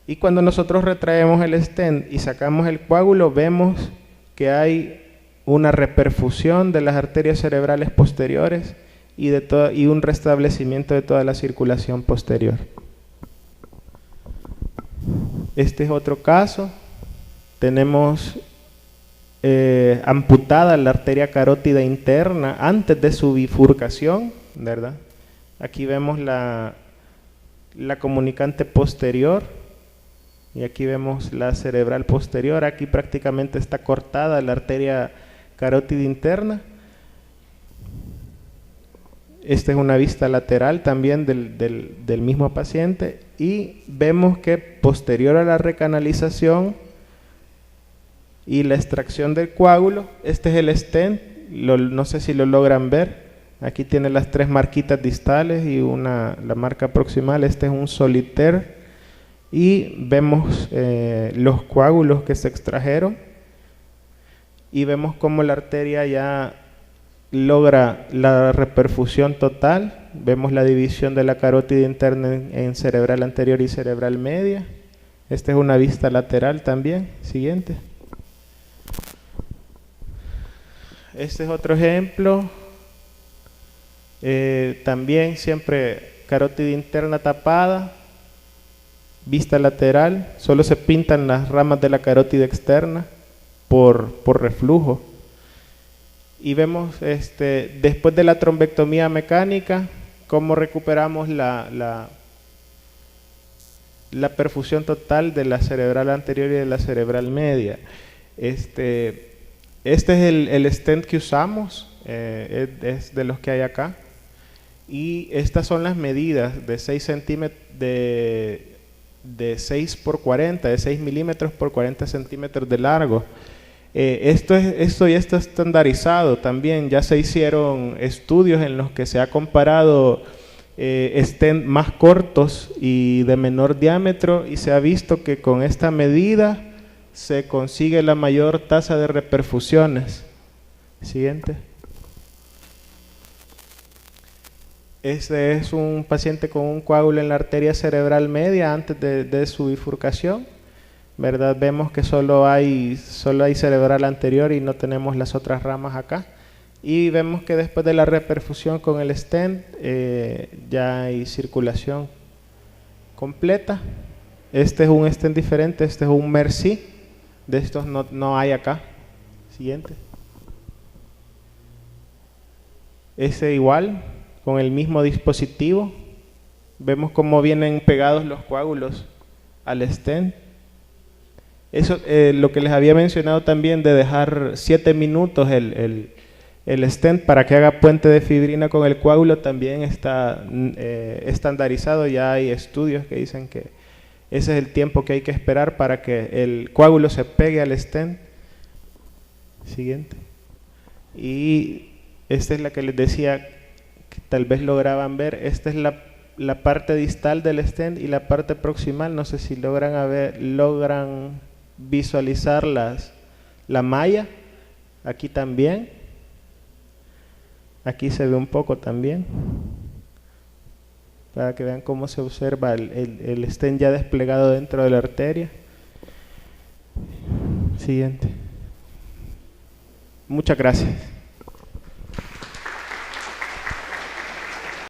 Y cuando nosotros retraemos el stent y sacamos el coágulo, vemos que hay una reperfusión de las arterias cerebrales posteriores y un restablecimiento de toda la circulación posterior. Este es otro caso. Tenemos amputada la arteria carótida interna antes de su bifurcación, ¿verdad? Aquí vemos la comunicante posterior y aquí vemos la cerebral posterior. Aquí prácticamente está cortada la arteria carótida interna. Esta es una vista lateral también del mismo paciente y vemos que posterior a la recanalización y la extracción del coágulo, este es el stent, no sé si lo logran ver, aquí tiene las 3 marquitas distales y la marca proximal. Este es un solitaire y vemos los coágulos que se extrajeron y vemos cómo la arteria ya logra la reperfusión total. Vemos la división de la carótida interna en cerebral anterior y cerebral media. Esta es una vista lateral también. Siguiente. Este es otro ejemplo. También siempre carótida interna tapada, vista lateral. Solo se pintan las ramas de la carótida externa por reflujo. Y vemos después de la trombectomía mecánica cómo recuperamos la perfusión total de la cerebral anterior y de la cerebral media. Este es el stent que usamos, es de los que hay acá. Y estas son las medidas de 6 centímetros, de 6 por 40, de 6 milímetros por 40 centímetros de largo. Esto ya está estandarizado también. Ya se hicieron estudios en los que se ha comparado stent más cortos y de menor diámetro y se ha visto que con esta medida se consigue la mayor tasa de reperfusiones. Siguiente. Este es un paciente con un coágulo en la arteria cerebral media antes de su bifurcación, ¿verdad? Vemos que solo hay cerebral anterior y no tenemos las otras ramas acá. Y vemos que después de la reperfusión con el stent ya hay circulación completa. Este es un stent diferente, este es un Merci. De estos no hay acá. Siguiente. Este igual, con el mismo dispositivo. Vemos cómo vienen pegados los coágulos al stent. Eso, lo que les había mencionado también de dejar 7 minutos el stent para que haga puente de fibrina con el coágulo también está estandarizado. Ya hay estudios que dicen que ese es el tiempo que hay que esperar para que el coágulo se pegue al stent. Siguiente. Y esta es la que les decía que tal vez lograban ver. Esta es la parte distal del stent y la parte proximal. No sé si logran visualizar la malla. Aquí también. Aquí se ve un poco también, para que vean cómo se observa el stent ya desplegado dentro de la arteria. Siguiente. Muchas gracias.